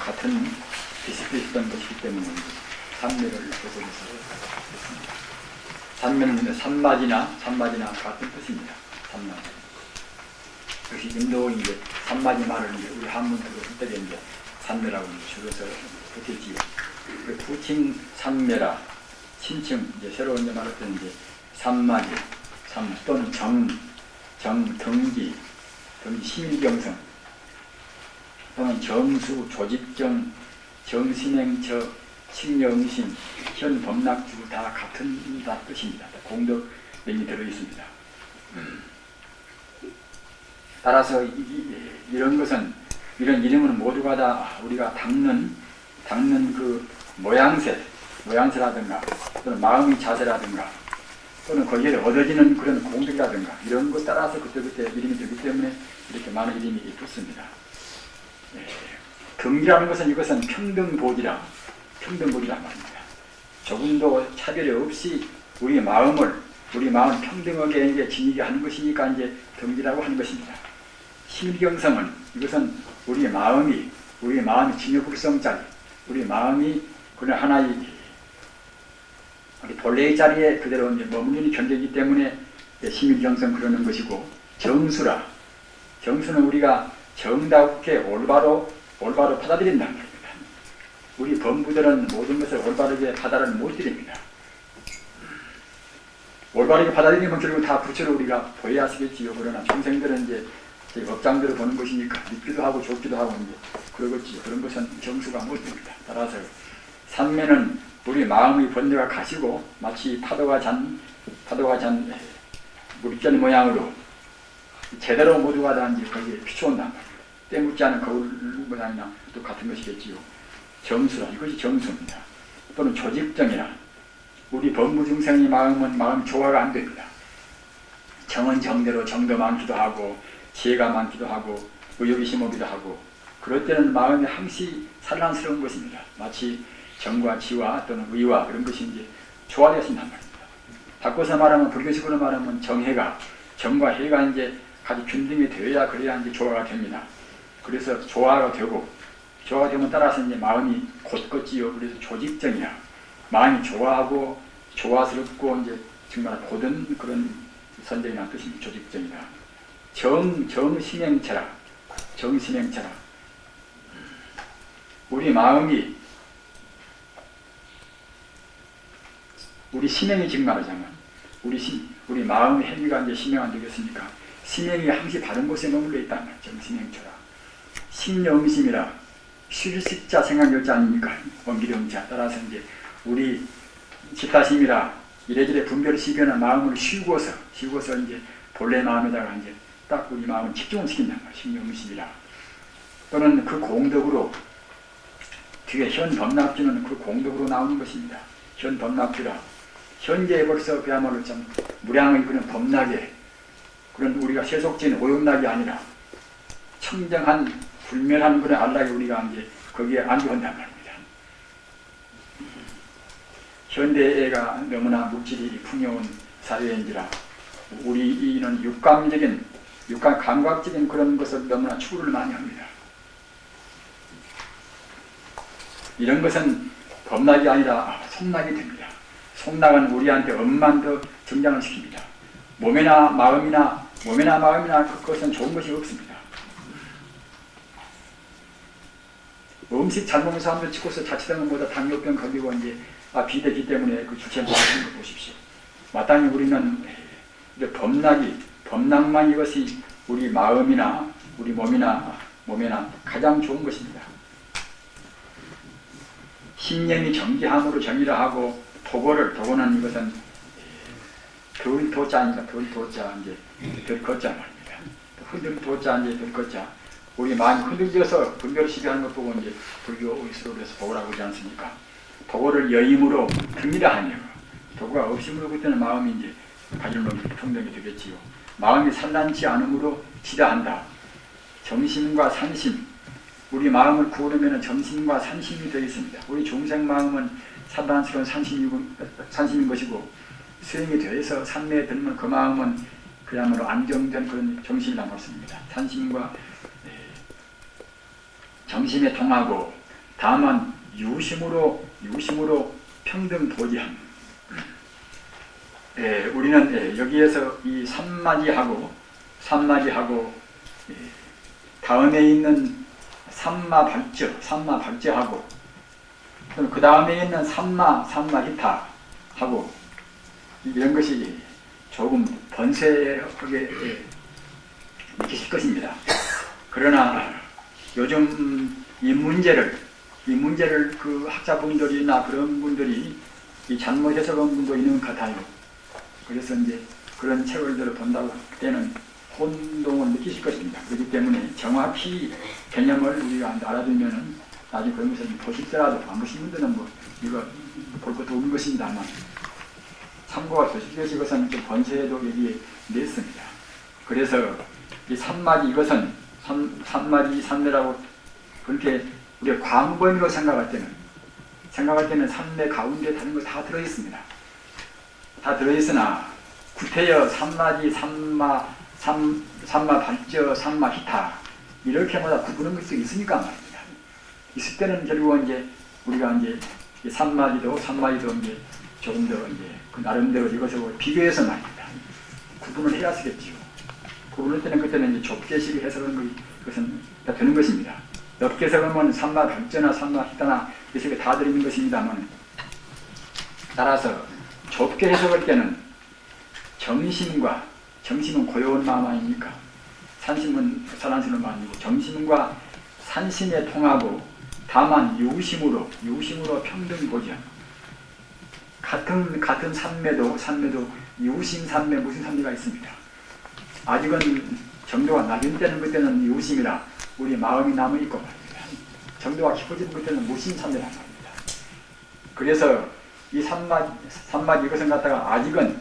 같은 비슷비슷한 것이기 때문에 산매를 조선에서 했습니다. 산매는 산마지나 같은 뜻입니다. 산마지. 역시 인도의 이제 산마지 말을 이제 우리 한문으로 때에 이제 산매라고 줄여서 붙였지요. 그 부칭 산매라, 친칭 이제 새로 이제 말했던 이제 산마지, 또는 등기, 심일경성, 또는 정수, 조직정, 정신행처, 칭여응신, 현범락주 다 같은 뜻입니다. 공덕명이 들어있습니다. 따라서 이런 것은, 이런 이름은 모두가 다 우리가 닦는 그 모양새라든가 또는 마음의 자세라든가 또는 거기에 얻어지는 그런 공덕이라든가 이런 것 따라서 그때그때 이름이 되기 때문에 이렇게 많은 이름이 붙습니다. 등기라는 것은 이것은 평등보지란 말입니다. 조금도 차별이 없이 우리 마음 평등하게 지니게 하는 것이니까 이제 등기라고 하는 것입니다. 심경성은 이것은 우리 마음이 진여불성짜리, 우리 마음이 그냥 하나의 본래의 자리에 그대로 이제 머무르는 존재이기 때문에 심일경성 그러는 것이고, 정수는 우리가 정답게 올바로 받아들인다는 겁니다. 우리 범부들은 모든 것을 올바르게 받아를 못 드립니다. 올바르게 받아들이면 결국 다 부처로 우리가 보여야 하시겠지요. 그러나 중생들은 이제 법장대로 보는 것이니까 믿기도 하고 좁기도 하고 이제 그러겠지요. 그런 것은 정수가 못 됩니다. 따라서 산매는 우리 마음의 번뇌가 가시고 마치 파도가 잔 물결 모양으로 제대로 모두가 다 이제 거기에 비춰온단 말이에요. 때묻지 않은 거울 모양이나 또 같은 것이겠지요. 정수라, 이것이 정수입니다. 또는 조직정이라, 우리 범부중생의 마음 조화가 안 됩니다. 정은 정대로 정도 많기도 하고 지혜가 많기도 하고 의욕이 심하기도 하고, 그럴 때는 마음이 항시 산란스러운 것입니다. 마치 정과 지와 또는 의와 그런 것이 이제 조화되어진단 말입니다. 바꿔서 말하면, 불교식으로 말하면 정과 해가 이제 같이 균등이 되어야 그래야 이제 조화가 됩니다. 그래서 조화가 되면 따라서 이제 마음이 곧것지요. 그래서 조직정이라, 마음이 조화하고 조화스럽고 이제 정말 고든 그런 선정이라는 뜻입니다. 조직정이라. 정심행체라. 우리 마음이, 우리 심행이 지금 말하자면 우리 마음의 행위가 이제 심행 안 되겠습니까? 심행이 항시 바른 곳에 머물러 있다는 말이죠. 정심행처라. 심영심이라, 실식자 생각열자 아닙니까? 원기령자. 따라서 이제 우리 집다심이라 이래저래 분별 시변한 마음을 쉬고서 이제 본래 마음에다가 이제 딱 우리 마음을 집중을 시킨단 말이에요. 심영심이라. 또는 그 공덕으로, 뒤에 현범납주는 그 공덕으로 나오는 것입니다. 현범납주라. 현재에 벌써 그야말로 좀 무량의 그런 범락에, 그런 우리가 세속진 오용락이 아니라 청정한 불멸한 그런 안락에 우리가 이제 거기에 안주한단 말입니다. 현대애가 너무나 물질이 풍요한 사회인지라 우리는 육감 감각적인 그런 것을 너무나 추구를 많이 합니다. 이런 것은 범락이 아니라 속락이 됩니다. 속락은 우리한테 엄만 더 정장을 시킵니다. 몸이나 마음이나 그것은 좋은 것이 없습니다. 음식 잘 먹는 사람들 치고서 자칫하면 보다 당뇨병 걸리고 이제 비대기 때문에 그 주체를 하는 거 보십시오. 마땅히 우리는 범락만 이것이 우리 마음이나 우리 몸이나 가장 좋은 것입니다. 신념이 정지함으로 정의를 하고, 도고는 이것은 도자 이제 덜거자 말입니다. 흔들 도자 이제 덜거자. 우리 많이 흔들려서 분별을 시비하는 것 보고 이제 불교 의술에서 도고라고 하지 않습니까? 도고를 여임으로 등이라 하네요. 도고가 없음으로 그때는 마음이 이제 가질놈이 평등이 되겠지요. 마음이 산란치 않음으로 지다한다. 정심과 산심, 우리 마음을 구하려면 정심과 산심이 되어 있습니다. 우리 중생 마음은 산란스러운 산심인 것이고, 수행이 되어서 산매에 들면 그 마음은 그야말로 안정된 그런 정신이란 말씀입니다. 산심과 정심에 통하고 다만 유심으로 평등 보지함. 우리는 여기에서 이 삼마지하고 다음에 있는 삼마발저하고 그 다음에 있는 삼마히타하고 이런 것이 조금 번세하게 느끼실 것입니다. 그러나 요즘 이 문제를 그 학자분들이나 그런 분들이 이 잘못 해석한 분도 있는 것 같아요. 그래서 이제 그런 책을 본다고 때는 혼동을 느끼실 것입니다. 그렇기 때문에 정확히 개념을 우리가 알아두면은 나중에 그런 것을 보시더라도 안 보신 분들은 뭐 이거 볼 것도 없는 것입니다만 참고가 되실 것은 좀 번세도 여기에 냈습니다. 그래서 이 삼마지 이것은 삼마지 삼매라고 그렇게 우리가 광범위로 생각할 때는 삼매 가운데 다른 거 다 들어있습니다. 다 들어있으나 구태여 삼마지 삼마발저 삼마히타 이렇게마다 구분한 것이 있으니까 말입니다. 있을 때는 결국은 이제 우리가 이제 삼마지도 이제 조금 더 이제 그 나름대로 이것을 비교해서 말입니다. 구분을 해야 쓰겠지요. 구분할 때는 그때는 이제 좁게 해석하는 것은 다 되는 것입니다. 넓게 해석하면 삼마발저나 삼마히타나 이렇게 다 들어있는 것입니다만 따라서 좁게 해석할 때는 정심은 고요한 마음 아닙니까? 산심은 사랑스러운 마음이고 정심과 산심에 통하고 다만 유심으로 평등 보자. 같은 산매도 유심 산매 무슨 산매가 있습니다. 아직은 정도가 낮은 때는 그때는 유심이라 우리 마음이 남아 있고 말입니다. 정도가 깊어지는 그때는 무심 산매란 말입니다. 그래서 이 삼마지 이것을 갖다가 아직은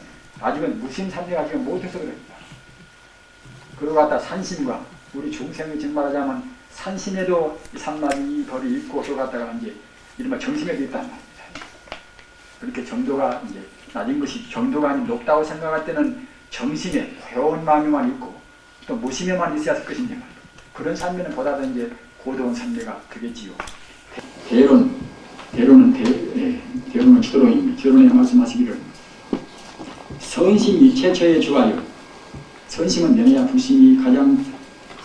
무심 산매가 지금 못해서 그럽니다. 그러고 갖다 산심과 우리 중생이 정말 하자면 산심에도 이 삼마지 벌이 있고 또 갖다가 이제 이른바 정심에도 있단 말입니다. 그렇게 정도가 이제 낮은 것이 정도가 아닌 높다고 생각할 때는 정심에 고요한 마음에만 있고 또 무심에만 있어야 할 것인데 말이에요. 그런 산매는 보다 더 이제 고도한 산매가 되겠지요. 대론은 지도론입니다. 지도론에 말씀하시기를 선심 일체처에 주하여 선심은 명예와 불심이 가장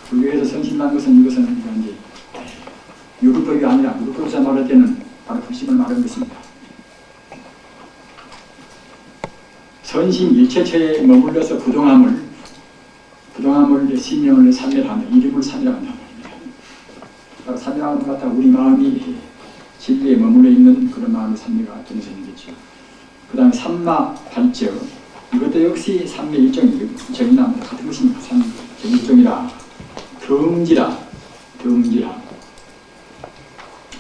불교에서 선심이라는 것은 이것은 이제 유급법이 아니라 무급법에서 말할 때는 바로 불심을 말하는 것입니다. 선심 일체처에 머물러서 부동함을 신명을 삼멸하며 이름을 삼멸한다 말입니다. 바로 삼멸하는 것 같아 우리 마음이 진리에 머물러 있는 그런 마음의 삼매가 되는 것이죠. 그 다음에 삼마발저 이것도 역시 삼매 일정이나 같은 것입니다. 삼매 일정이라 덩지라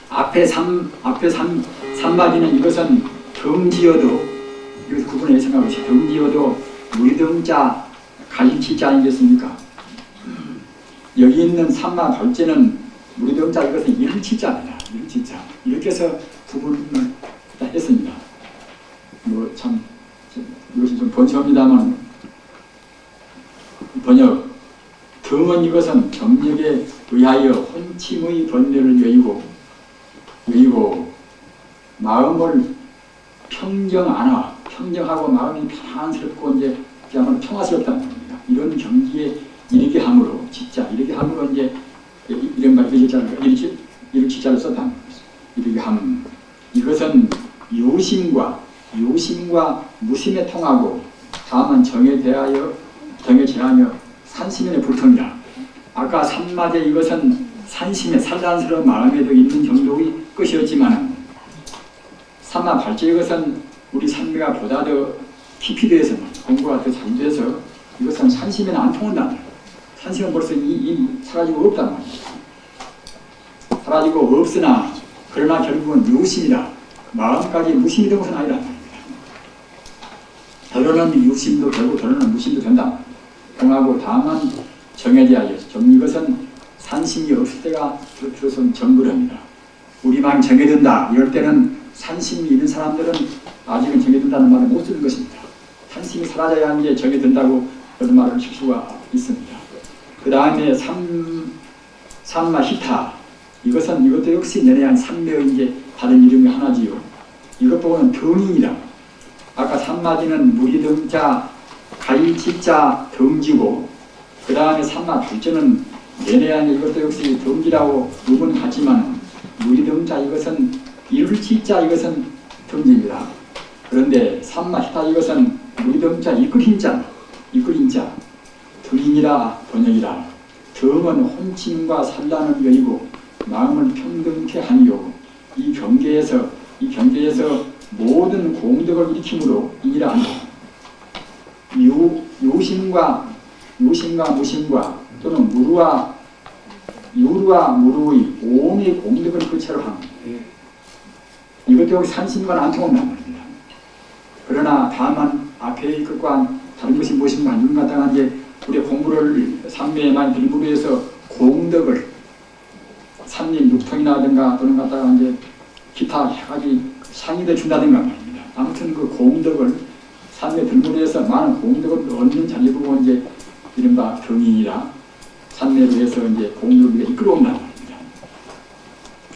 앞에 삼마지는 이것은 덩지어도 이것을 구분해 생각하시 덩지어도 무리덩자 가리치자 아니겠습니까? 여기 있는 삼마발제는 무리덩자 이것은 일치자입니다. 일치자 이렇게 해서 구분을 했습니다. 뭐 참 이것이 좀 번역합니다만 번역 덩은 이것은 경력에 의하여 혼침의 번뇌를 여의고 마음을 평정하고 마음이 편안스럽고 이제 그야말로 평화스럽다는 겁니다. 이런 경지에 이르게 함으로 진짜 이르게 함으로 이제 이른바 일치자를 썼다는 겁니다. 이르게 함 이것은 유심과 무심에 통하고 다만 정에 제하며 산심에 불통이라. 아까 삼마제 이것은 산심에 산란스러운 마음에도 있는 정도의 것이었지만 삼마발제 이것은 우리 산매가 보다 더 깊이 돼서 공부가 더 잘 돼서 이것은 산심에는 안 통한다. 산심은 벌써 이미 사라지고 없단 말입니다. 사라지고 없으나 그러나 결국은 유심이다. 마음까지 무심이 된 것은 아니란 말입니다. 더러는 유심도 되고 더러는 무심도 된다. 공하고 다만 정에 대하여 이것은 산심이 없을 때가 비로소 정부랍니다. 우리 마음이 정해든다. 이럴 때는 산심이 있는 사람들은 아직은 정해든다는 말을 못 쓰는 것입니다. 산심이 사라져야 하는 게 정해든다고 그런 말을 칠 수가 있습니다. 그 다음에 삼마히타 이것도 역시 내내한 산매의 이제 다른 이름이 하나지요. 이것 보고는 등이라. 아까 산마디는 무리등자, 가이치자 등지고, 그 다음에 산마 둘째는 내내한 이것도 역시 등지라고 누군 하지만, 무리등자 이것은 이룰치자 이것은 등지입니다. 그런데 산마시다 이것은 무리등자 이끌인 자, 등이니라 번역이라. 등은 혼침과 산란을 여의고 마음을 평등케 하니요. 이 경계에서 모든 공덕을 일으킴으로 이라 한다. 유심과 무심과 또는 유루와 무루의 오음의 공덕을 그체로 함. 이것도 여기 산신과는 안 통한단 말입니다. 그러나 다만 앞에 것과 다른 것이 무엇인가 하는 것 같다가 이제 우리 공부를 삼매에 많이 들고 해서 공덕을 삼림 육통이라든가 또는 갖다가 이제 기타 가지 상의를 준다든가 말입니다. 아무튼 그 공덕을 삼매 들고 해서 많은 공덕을 얻는 자리 보고 이제 이른바 경인이라 삼매로 해서 이제 공덕을 이끌어온단 말입니다.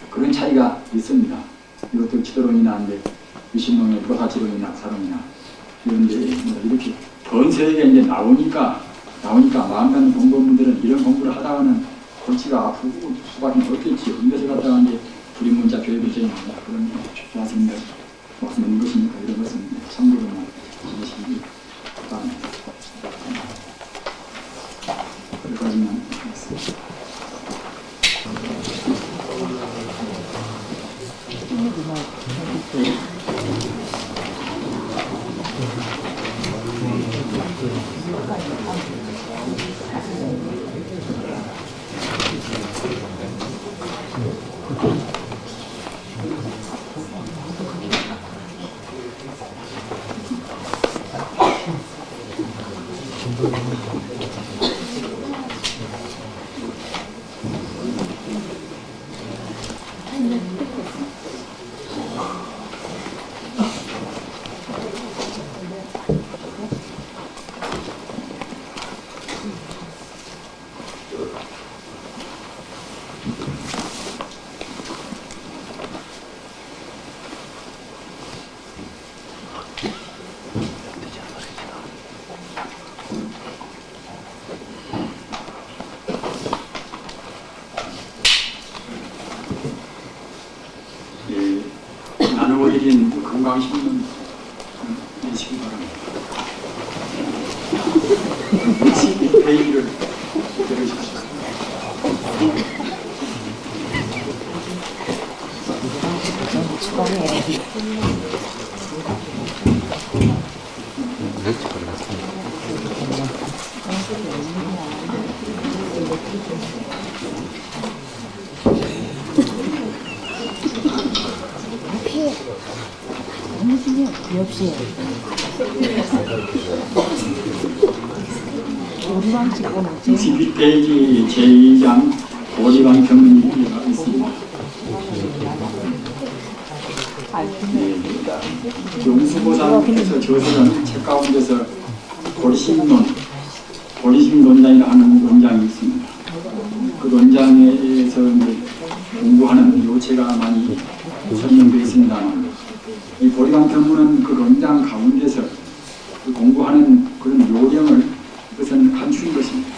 그런 차이가 있습니다. 이것도 지도론이나 이제 유신론의 보사지론이나 사론이나 이런 게 이렇게 전 세계에 이제 나오니까 마음 갖는 공부분들은 이런 공부를 하다가는 골치가 아프고 수밖에 없겠지요. 이것을 갖다가 이제 불임문자 교육을 제공합니다. 그런 교수님들 말씀 있는 것이니까 이런 것은 참고로만 해주시기 바랍니다. 여기까지만 하겠습니다. 나누고 드린 건강식품 내시기 바랍니다. 회의를 들으십시오. 역시 오리방 찍고는 12페이지 제2장 오리방 경문이가 있습니다. 용수보살께서 저서는 책 가운데서 고리심론장이라 하는 논장이 있습니다. 그 논장에서 공부하는 요체가 많이 설명되어 있습니다만 이 보리방 경문은 그 논장 가운데서 그 공부하는 그런 요령을 그것은 감춘 것입니다.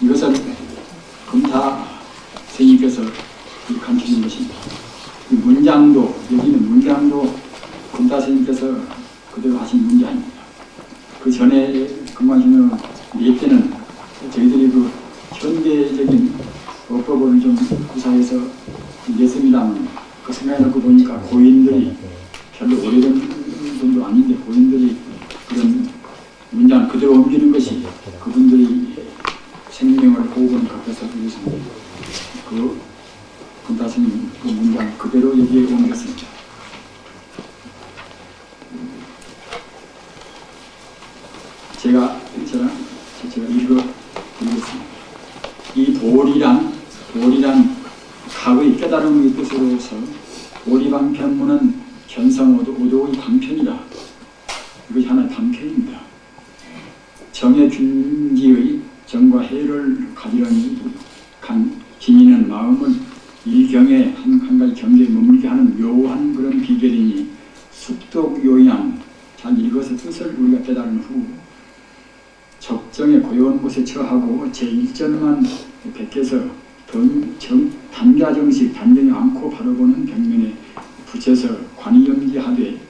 이것은 금타 스님께서 감추신 것입니다. 이 문장도 여기는 문장도 금타 스님께서 그대로 하신 문장입니다. 그 전에 금강신은 네 때는 저희들이 그 현대적인 어법을 좀 구사해서 냈습니다만 그 생각해놓고 보니까 고인들이 별로 오래된 분도 아닌데 고인들이 그런 문장 그대로 옮기는 것이 그분들이 생명을 호흡을 갖춰서 이루었습니다. 그 금타스님 그 문장 그대로 여기에 옮겼습니다. 제가 읽어드리겠습니다. 이 도리란 각의 깨달음의 뜻으로서 오리방 편문은 견성오도의 방편이다. 이것이 하나의 방편입니다. 정의 균기의 정과 해를 가지려니 지니는 마음을 일경에 한 가지 경계에 머물게 하는 묘한 그런 비결이니 숙독 요양 잘 읽어서 뜻을 우리가 깨달은 후 적정에 고요한 곳에 처하고 제1절만 베껴서 단가정식 단정히 않고 바라보는 벽면에 붙여서 관이염기하되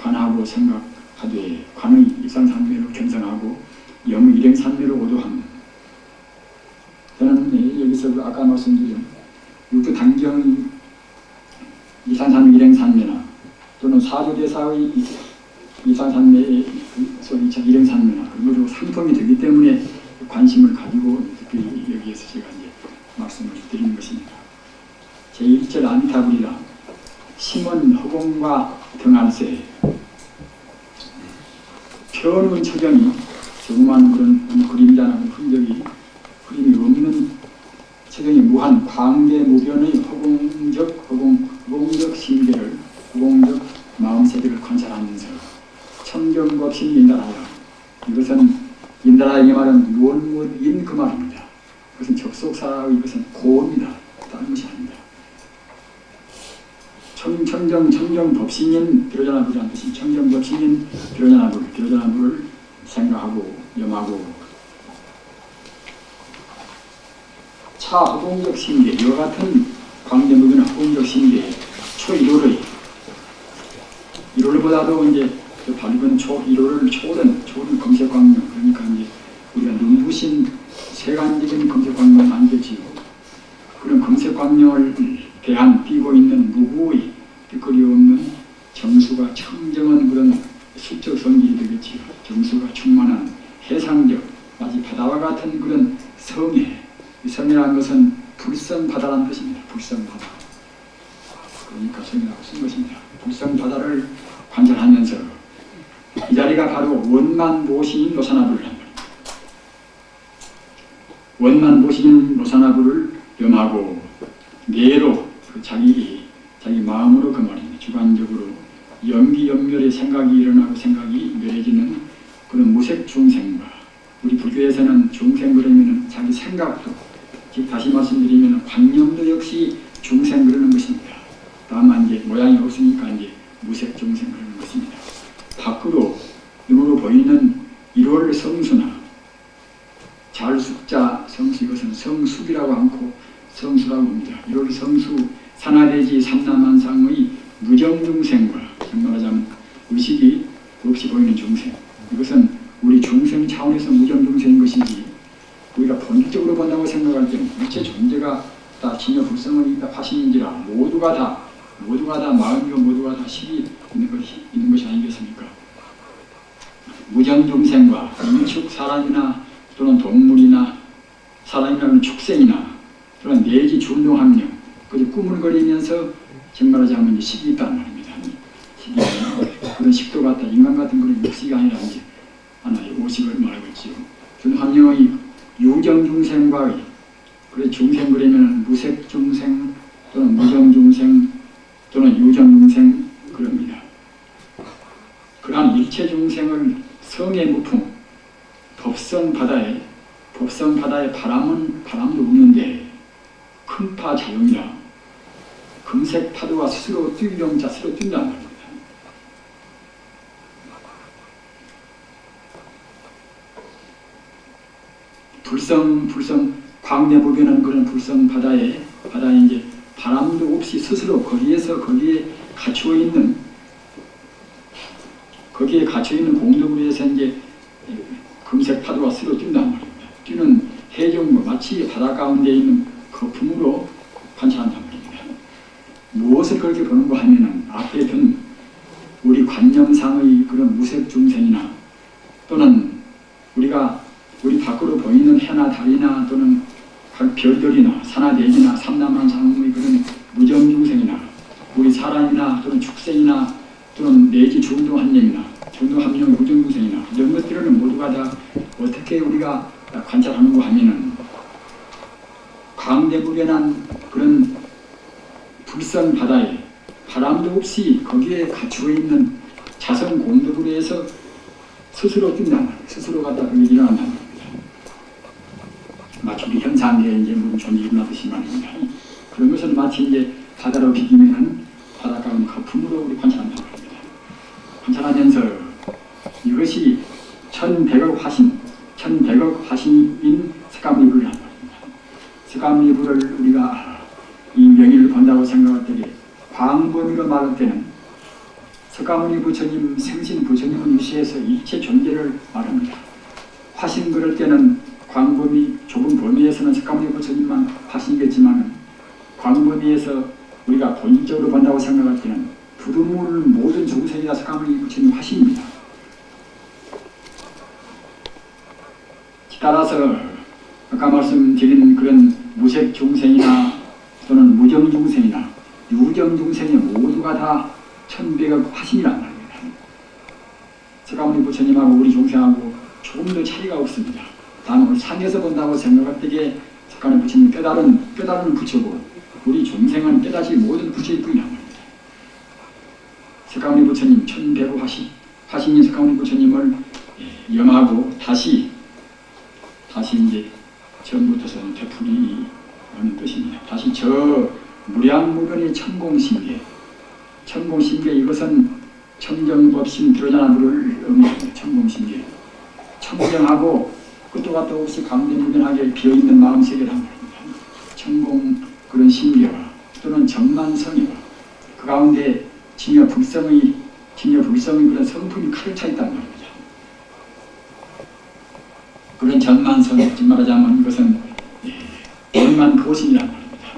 관하고 생각하되 관의 일상산매로 견성하고 영의 일행산매로 오도함. 저는 여기서 아까 말씀드린 육두 단경의 일상산매 일행산매나 또는 사조대사의 일상산매의 일행산매나 그리고 상통이 되기 때문에 관심을 가지고 특별히 여기에서 제가 이제 말씀을 드리는 것입니다. 제1절 아미타불이라 심은 허공과 등한세 표는 처경이 조그만 그런 그림자나 흔적이 그림이 없는 처경이 무한 광대무변의 허공적 심계를 허공적 마음세계를 관찰하면서 청정법심 인달하라. 이것은 인달하에게 말은 무엇무엇인 그 말입니다. 그것은 접속사의 이것은 고입니다. 다른 것이 아닙니다. 청정법신인 비로자나불이라는 뜻이 청정법신인 비로자나불을 생각하고 염하고 차 허공적 신계 이와 같은 광대무변의 허공적 신계 초일호의 1호보다도 이제 밝은 초1호를 초는 검색광명 그러니까 이제 우리가 눈부신 세간적인 검색광명은 아니겠지요. 그런 검색광명을 띄고 있는 무구의 뜻거리 없는 정수가 청정한 그런 수적 성질이 되겠지요. 정수가 충만한 해상적 마치 바다와 같은 그런 성에 이 성이라는 것은 불성바다라는 뜻입니다. 불성바다. 그러니까 성이라고 쓴 것입니다. 불성바다를 관찰하면서 이 자리가 바로 원만보시인 노사나불을 한 말입니다. 원만보시인 노사나불을 염하고 뇌로 자기 마음으로 그 말입니다. 주관적으로 염기염멸의 생각이 일어나고 생각이 멸해지는 그런 무색 중생과 우리 불교에서는 중생 그러면 자기 생각도 즉 다시 말씀드리면 관념도 역시 중생 그러는 것입니다. 다만 이제 모양이 없으니까 이제 무색 중생 그러는 것입니다. 밖으로 눈으로 보이는 1월 성수나 잘숙자 성수 이것은 성숙이라고 않고 성수라고 합니다. 1월 성수 산하대지 삼남한상의 무정중생과 말하자면 의식이 없이 보이는 중생 이것은 우리 중생 차원에서 무정중생인 것이지 우리가 본질적으로 본다고 생각할 때는 일체 존재가 다 진여 불성의 화신인지라 모두가 다 마음이고 모두가 다 식이 있는 것이 아니겠습니까? 무정중생과 인축 사람이나 또는 동물이나 사람이나 축생이나 또는 내지 준동합령 그저 꾸물거리면서 정말하자면 식이 있다는 말입니다. 식이 그런 식도 같다 인간 같은 그런 육식이 아니라 이제 하나의 오식을 말하고 있지요. 준합령의 유정중생과의 그래 중생 그러면 무색중생 또는 무정중생 또는 유정중생 그럽니다. 그러한 일체 중생을 성의 무풍 법성 바다에 바람도 없는데 큰파 자용이라 금색 파도와 스스로 뛰기령 자스로 뛴단 말입니다. 불성 광대무변한 그런 불성 바다에 이제 바람도 없이 스스로 거기에 갇혀 있는 공덕으로해서 이제 금색 파도와 스스로 뛴단 말입니다. 뛰는 해적과 마치 바다 가운데 있는 거품으로 관찰한단 말입니다. 무엇을 그렇게 보는가 하면은 앞에 든 우리 관념상의 그런 무색 중생이나 또는 우리 밖으로 보이는 해나 달이나 또는 각 별들이나 산하대지나 삼남한상의 그런 무정중생이나 우리 사람이나 또는 축생이나 또는 내지 중동한념이나 중동합령 무정중생이나 이런 것들은 모두가 다 어떻게 우리가 관찰하는가 하면은 광대무변한 그런 불성 바다에 바람도 없이 거기에 갇혀 있는 자성 공덕으로 해서 스스로 뛴단 말이에요. 스스로 갖다 그게 일어난단 말입니다. 마치 우리 현상에 이제 무슨 존재 일어나듯이 말입니다. 그런 것은 마치 이제 바다로 비기면 바닷가 거품으로 우리 관찰한다고 합니다. 관찰하면서 이것이 1100억 화신인 석가모니불을 한 말입니다. 석가모니불을 우리가 이 명의를 본다고 생각할 때 광범위로 말할 때는 석가모니 부처님 생신 부처님을 위시해서 일체 존재를 말합니다. 화신 그럴 때는 광범위 좁은 범위에서는 석가모니 부처님만 화신이겠지만 광범위에서 우리가 본질적으로 본다고 생각할 때는 두루물 모든 중생이다 석가모니 부처님 화신입니다. 따라서 아까 말씀드린 그런 무색 중생이나 또는 무정 중생이나 유정 중생이 모두가 다 1100억 화신이란 말입니다. 석가모니 부처님하고 우리 중생하고 조금도 차이가 없습니다. 다만 상에서 본다고 생각할 때에 석가모니 부처님 깨달은 부처고 우리 중생은 깨닫지 모든 부처의 뿐이란 말입니다. 석가모니 부처님 1100억 화신인 석가모니 부처님을 염하고 다시 이제 처음부터서는 되풀이 하는 뜻입니다. 다시 저 무량무변의 천공신계 이것은 청정법신 드러자나불을 의미합니다. 천공신계 청정하고 끝도 같도 없이 광대무변하게 비어있는 마음세계란 말입니다. 천공 그런 신계와 또는 정만성의와 그 가운데 진여 불성의 그런 성품이 칼을 차 있단 말입니다. 그런 정만성의 말하자면 이것은 원만 보신이란 말입니다.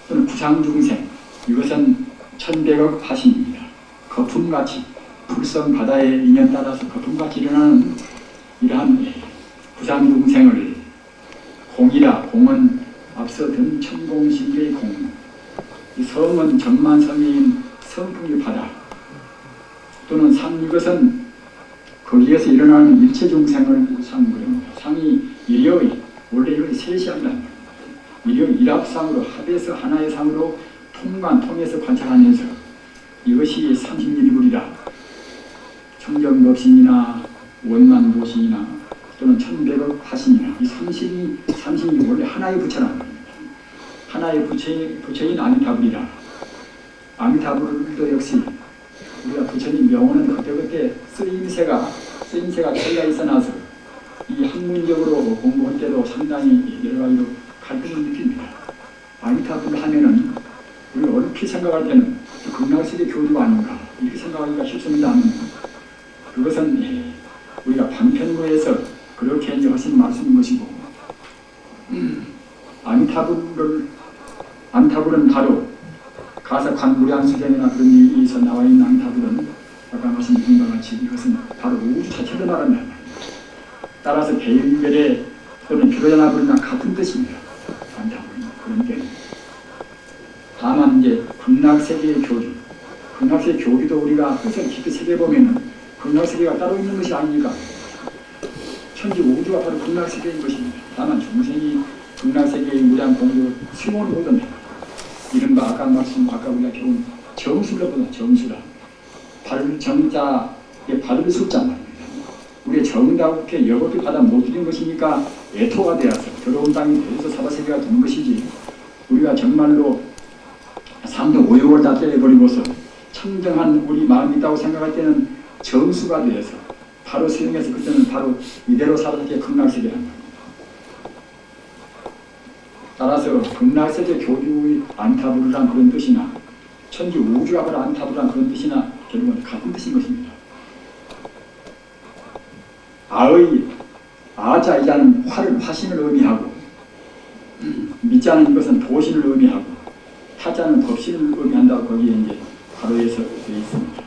또는 구상중생 이것은 1100억 화신입니다. 거품같이 불성 바다의 인연 따라서 거품같이 일어나는 이러한 구상중생을 공은 앞서 든 천공신계의 공, 이 성은 정만성인 성품의 바다 또는 상 이것은 거기에서 일어나는 일체 중생을 상부합니다. 상이 원래 이것이 셋이 아니라 일합상으로 합해서 하나의 상으로 통해서 관찰하면서 이것이 36일이라 청정법신이나 원만보신이나 또는 1100억 화신이나 이 삼신이 원래 하나의 부처란 말입니다. 하나의 부처인 아미타불이라 아미타불도 역시 우리가 부처님 명호는 그때그때 쓰임새가 차이가 있어나서 이 학문적으로 공부할 때도 상당히 여러 가지로 갈등을 느낍니다. 아미타불 하면은 우리가 얼핏 생각할 때는 극락세계 교주가 아닌가 이렇게 생각하기가 쉽습니다만 그것은 우리가 방편부에서 그렇게 이제 하신 말씀인 것이고 아미타불은 바로 가사관 무량수경이나 그런 일에서 나와 있는 아미타불은 아까 말씀드린 것 같이 이것은 바로 우주 자체를 말한다. 따라서 배율별의 또는 비로자나불이나 같은 뜻입니다. 아미타불은 그러니까 다만 이제 극락세계의 교주도 우리가 뜻을 깊이 새겨보면은 극락세계가 따로 있는 것이 아니니까 천지 우주가 바로 극락세계인 것입니다. 다만 중생이 극락세계의 무량 공부 수용을 못합니다. 이른바 아까 우리가 배운 정수를 보다 정수라 정자의 받을 숫자 말입니다. 우리의 정답게 여법이 받아 못 드린 것이니까 애토가 되어서 더러운 땅이 되어서 사바세계가 되는 것이지 우리가 정말로 삼도 오욕을 다 때려버리고서 청정한 우리 마음이 있다고 생각할 때는 정수가 되어서 바로 수용해서 그때는 바로 이대로 사바세계 극락세계란 말입니다. 따라서 극락세계 교주의 안타부르란 그런 뜻이나 천지 우주가 바로 안타부르란 그런 뜻이나 결국은 같은 뜻인 것입니다. 아자이자는 화신을 의미하고 미자는 이것은 보신을 의미하고 타자는 법신을 의미한다고 거기에 이제 바로에서 되어 있습니다.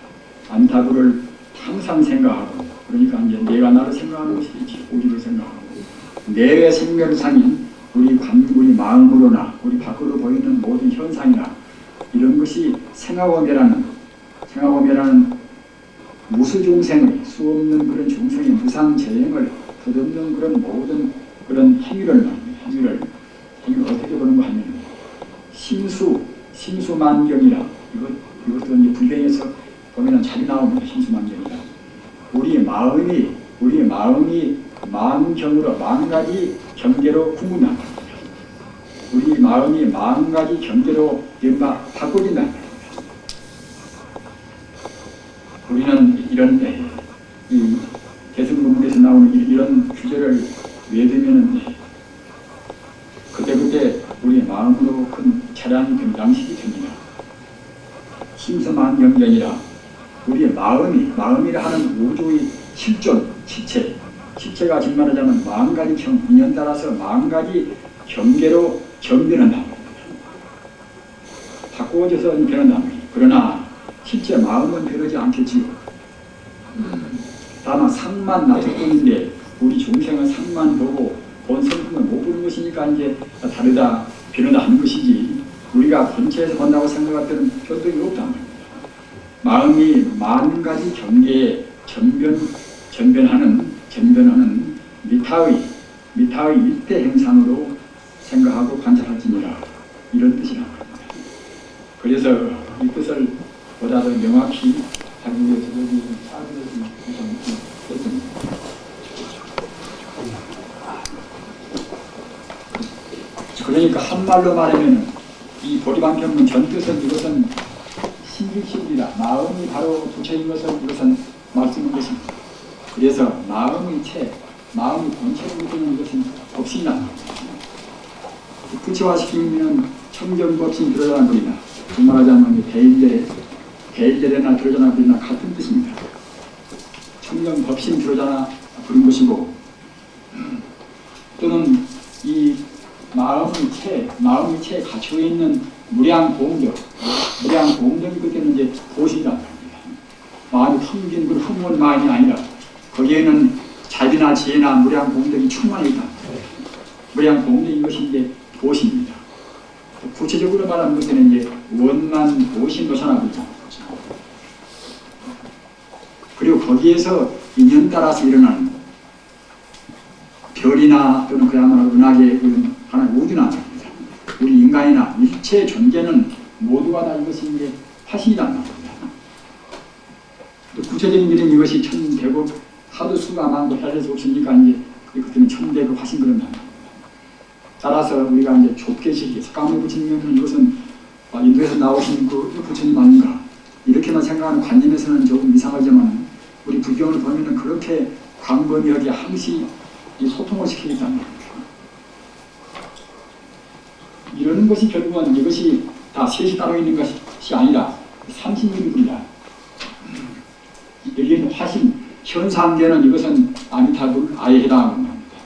안타부를 항상 생각하고 그러니까 이제 내가 나를 생각하는 것이지 우주를 생각하고 내외 생멸상인 우리 마음으로나 우리 밖으로 보이는 모든 현상이나 이런 것이 생하고매라는 무수중생의 수없는 그런 중생의 무상재행을 덧없는 그런 모든 그런 행위를 어떻게 보는 거 하면 심수만경이라 이것도 이제 불경에서 보면은 잘 나옵니다. 심수만경이라 우리의 마음이 만경으로 만 가지 경계로 구분한다. 우리 마음이 만 가지 경계로 이른바 바꿔진다는 겁니다. 우리는 이런 이 대승문문에서 나오는 이런 규제를 외우면은 그때그때 우리의 마음으로 큰 차량이 변장식이 됩니다. 심서만 경전이라 우리의 마음이라 하는 우주의 실존, 실체가 지금 말하자면 만 가지 인연 따라서 만 가지 경계로 전변한다는 겁니다. 바꾸어져서 변한다는 겁니다. 그러나 실제 마음은 변하지 않겠지요. 다만 상만 놔둘 뿐인데 우리 중생은 상만 보고 본 성품을 못 보는 것이니까 이제 다르다, 변하다 하는 것이지 우리가 본체에서 본다고 생각할 때는 변동이 없다는 겁니다. 마음이 만 가지 경계에 전변하는 미타의 일대 행상으로 생각하고 관찰할지니라 이런 뜻이라는 겁니다. 그래서 이 뜻을 보다 더 명확히 하기 위해서 여기 사진을 했습니다. 그러니까 한말로 말하면 이 보리방편문 전뜻은 이것은 신기시이다. 마음이 바로 부처인 것을 이것은 말씀한 것입니다. 그래서 마음이 마음이 본체로 느끼는 이것은 법신이다. 구체화시키면 청정법신 드러나는 것이다. 그 말하자면 대일제례나 드러나는 것이나 같은 뜻입니다. 청정법신 드러나나 그런 것이고 또는 이 마음의 체에 갇혀 있는 무량공덕이 그때는 이제 보신이라고 합니다. 마음이 텅 빈 그 흠은 마음이 아니라 거기에는 자비나 지혜나 무량공덕이 충만해 있다. 무량공덕인 것이 이제 보신입니다. 구체적으로 말하는 것은 이제 원만 보신도사나입니다. 그리고 거기에서 인연 따라서 일어나는 별이나 또는 그야말로 은하계 하나의 우주나 말입니다. 우리 인간이나 일체 존재는 모두가 다 이것이 이제 화신이란 말입니다. 또 구체적인 일은 이것이 천대국 하도 수가 많고 해야 수 없으니까 이제 그때는 천대국 화신 그런 말입니다. 따라서 우리가 이제 좁게 시기 석가모니 부처님은 이것은 인도에서 나오신 그 부처님 아닌가 이렇게만 생각하는 관념에서는 조금 이상하지만 우리 불경을 보면은 그렇게 광범위하게 항시 이 소통을 시키겠다는 겁니다. 이런 것이 결국은 이것이 다 셋이 따로 있는 것이 아니라 30일뿐이다. 여기는 화신, 현상계는 이것은 아미타불 아예 해당하는 겁니다.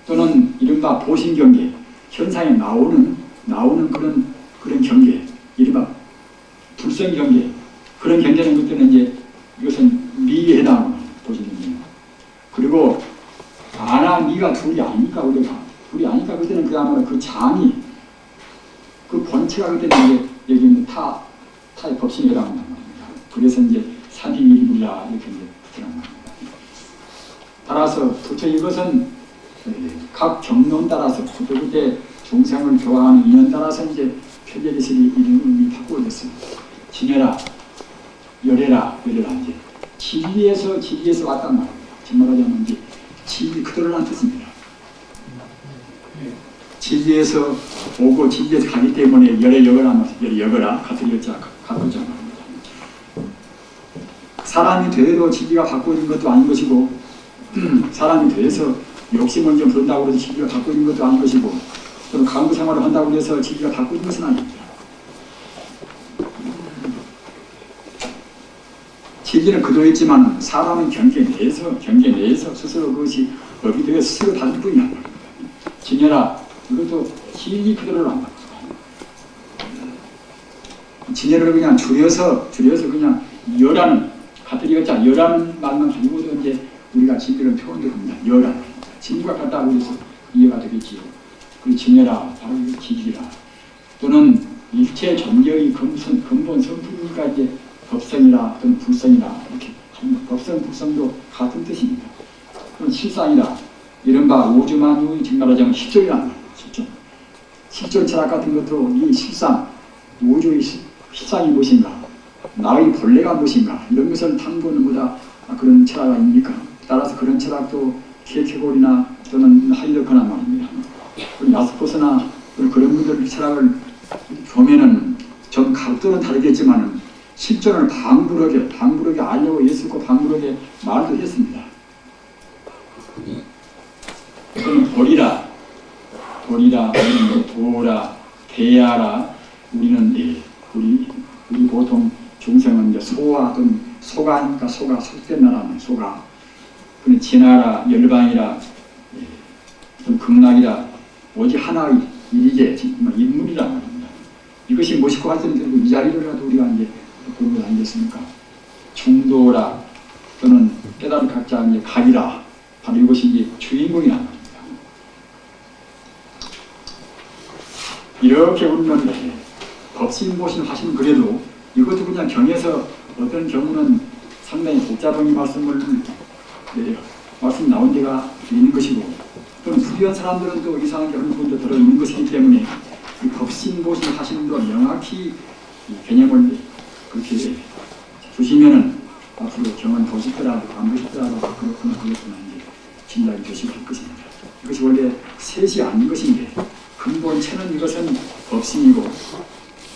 또는 이른바 보신경계, 현상에 나오는 그런 경계, 이른바 불성경계, 그런 경계는 그때는 이제 이것은 미에 해당하는 겁니다. 보신경계. 그리고 아나 니가 둘이 아니까 우리가 둘이 아니까 그때는 그야말로 그 장이 그 본체가 그때는 이제 여기 있는 타의 법신에 해당한다는 겁니다. 그래서 이제 사비일불라 이렇게 이제 붙여난 겁니다. 따라서 부처 이것은 각 경론 따라서 그때 중생을 좋아하는 인연 따라서 이제 표제리식이 이름이 바꾸어졌습니다. 지내라, 열애라 이제 진리에서 왔단 말입니다. 정말하자면 이제 진리 그대로란 뜻입니다. 진리에서 오고 진리에서 가기 때문에 열애 여거라 같은 여자 가꾸자 말입니다. 사람이 되어도 진리가 바꾸어진 것도 아닌 것이고 사람이 되어서 욕심을 좀 부른다고 해서 진리가 바꾸어진 것도 아닌 것이고 또는 강구 생활을 한다고 해서 진리가 바꾸어진 것은 아닙니다. 진리는 그도했지만 사람은 경계 내에서 스스로 그것이 법이 되어 스스로 다른 뿐이란 말입니다. 진여라 이것도 진리 그대로를 안 말입니다. 진여를 그냥 줄여서 그냥 여라는 같은 여자 여라는 말만 가지고도 이제 우리가 진리를 표현됩니다. 여라 진과 같다고 해서 이해가 되겠지요. 그 진여라 바로 진리라 또는 일체 존재의 근본 성품이니까 이제 법성이나 또는 불성이나 이렇게 법성 불성도 같은 뜻입니다. 그럼 실상이라 이른바 우주만유의 정말하자면 실존이란 말이에요. 실존 철학 같은 것도 이 실상 우주의 실상이 무엇인가 나의 본래가 무엇인가 이런 것을 탐구하는 보다 그런 철학 아닙니까? 따라서 그런 철학도 케케골이나 또는 하이데거나 말입니다. 야스포스나 그런 분들 철학을 보면은 좀 각도는 다르겠지만은 실존을 방부르게 알려고 애쓰고 방부르게 말도 했습니다. 또는 보리라, 도라, 대야라. 우리는 우리 보통 중생은 이제 소와 또는 소가니까 속된 나라는 소가. 그는 진하라, 열방이라, 좀 극락이라 오직 하나의 일이제 인문이란 말입니다. 이것이 무엇이고 하여튼 이 자리로라도 우리가 이제 그런 것 아니겠습니까? 중도라 또는 깨달은 각자 이제 각이라 바로 이것이 이제 주인공이란 말입니다. 이렇게 우리는 법신보신 하시는 그래도 이것도 그냥 경에서 어떤 경우는 상당히 복잡한 말씀 나온 데가 있는 것이고 또는 불의한 사람들은 또 이상하게 어느 분도 들어있는 것이기 때문에 이 법신보신 하시는 분도 명확히 이 개념을 그렇게 주시면은 앞으로 경은 보시더라도 안 보시더라도 그렇구나 이제 진단이 되실 것입니다. 이것이 원래 셋이 아닌 것인데 근본체는 이것은 법신이고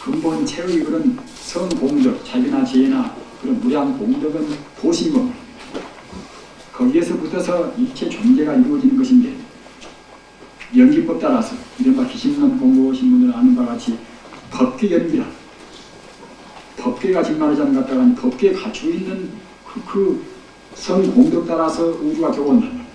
근본체의 그런 성공덕, 자비나 지혜나 그런 무량 공덕은 보신 겁니다. 거기에서 붙어서 일체 존재가 이루어지는 것인데 연기법 따라서 이른바 기신론 공부하신 분들은 아는 바와 같이 법계 연기라 법계가 정말하자는 것 같다가 법계에 갖추고 있는 그 성공덕 따라서 우주가 들어온단 말입니다.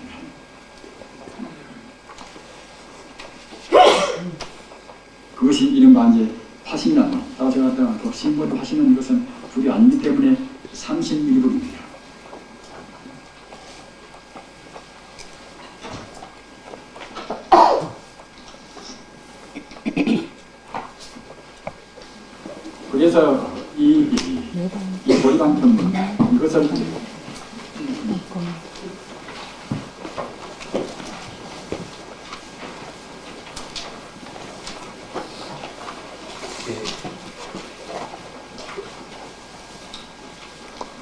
그것이 이른바 이제 화신이란 말. 따라서 갖다가 법신본 화신은 이것은 불이 아니기 때문에 삼신일불입니다. 그래서 이 보리방편 이것을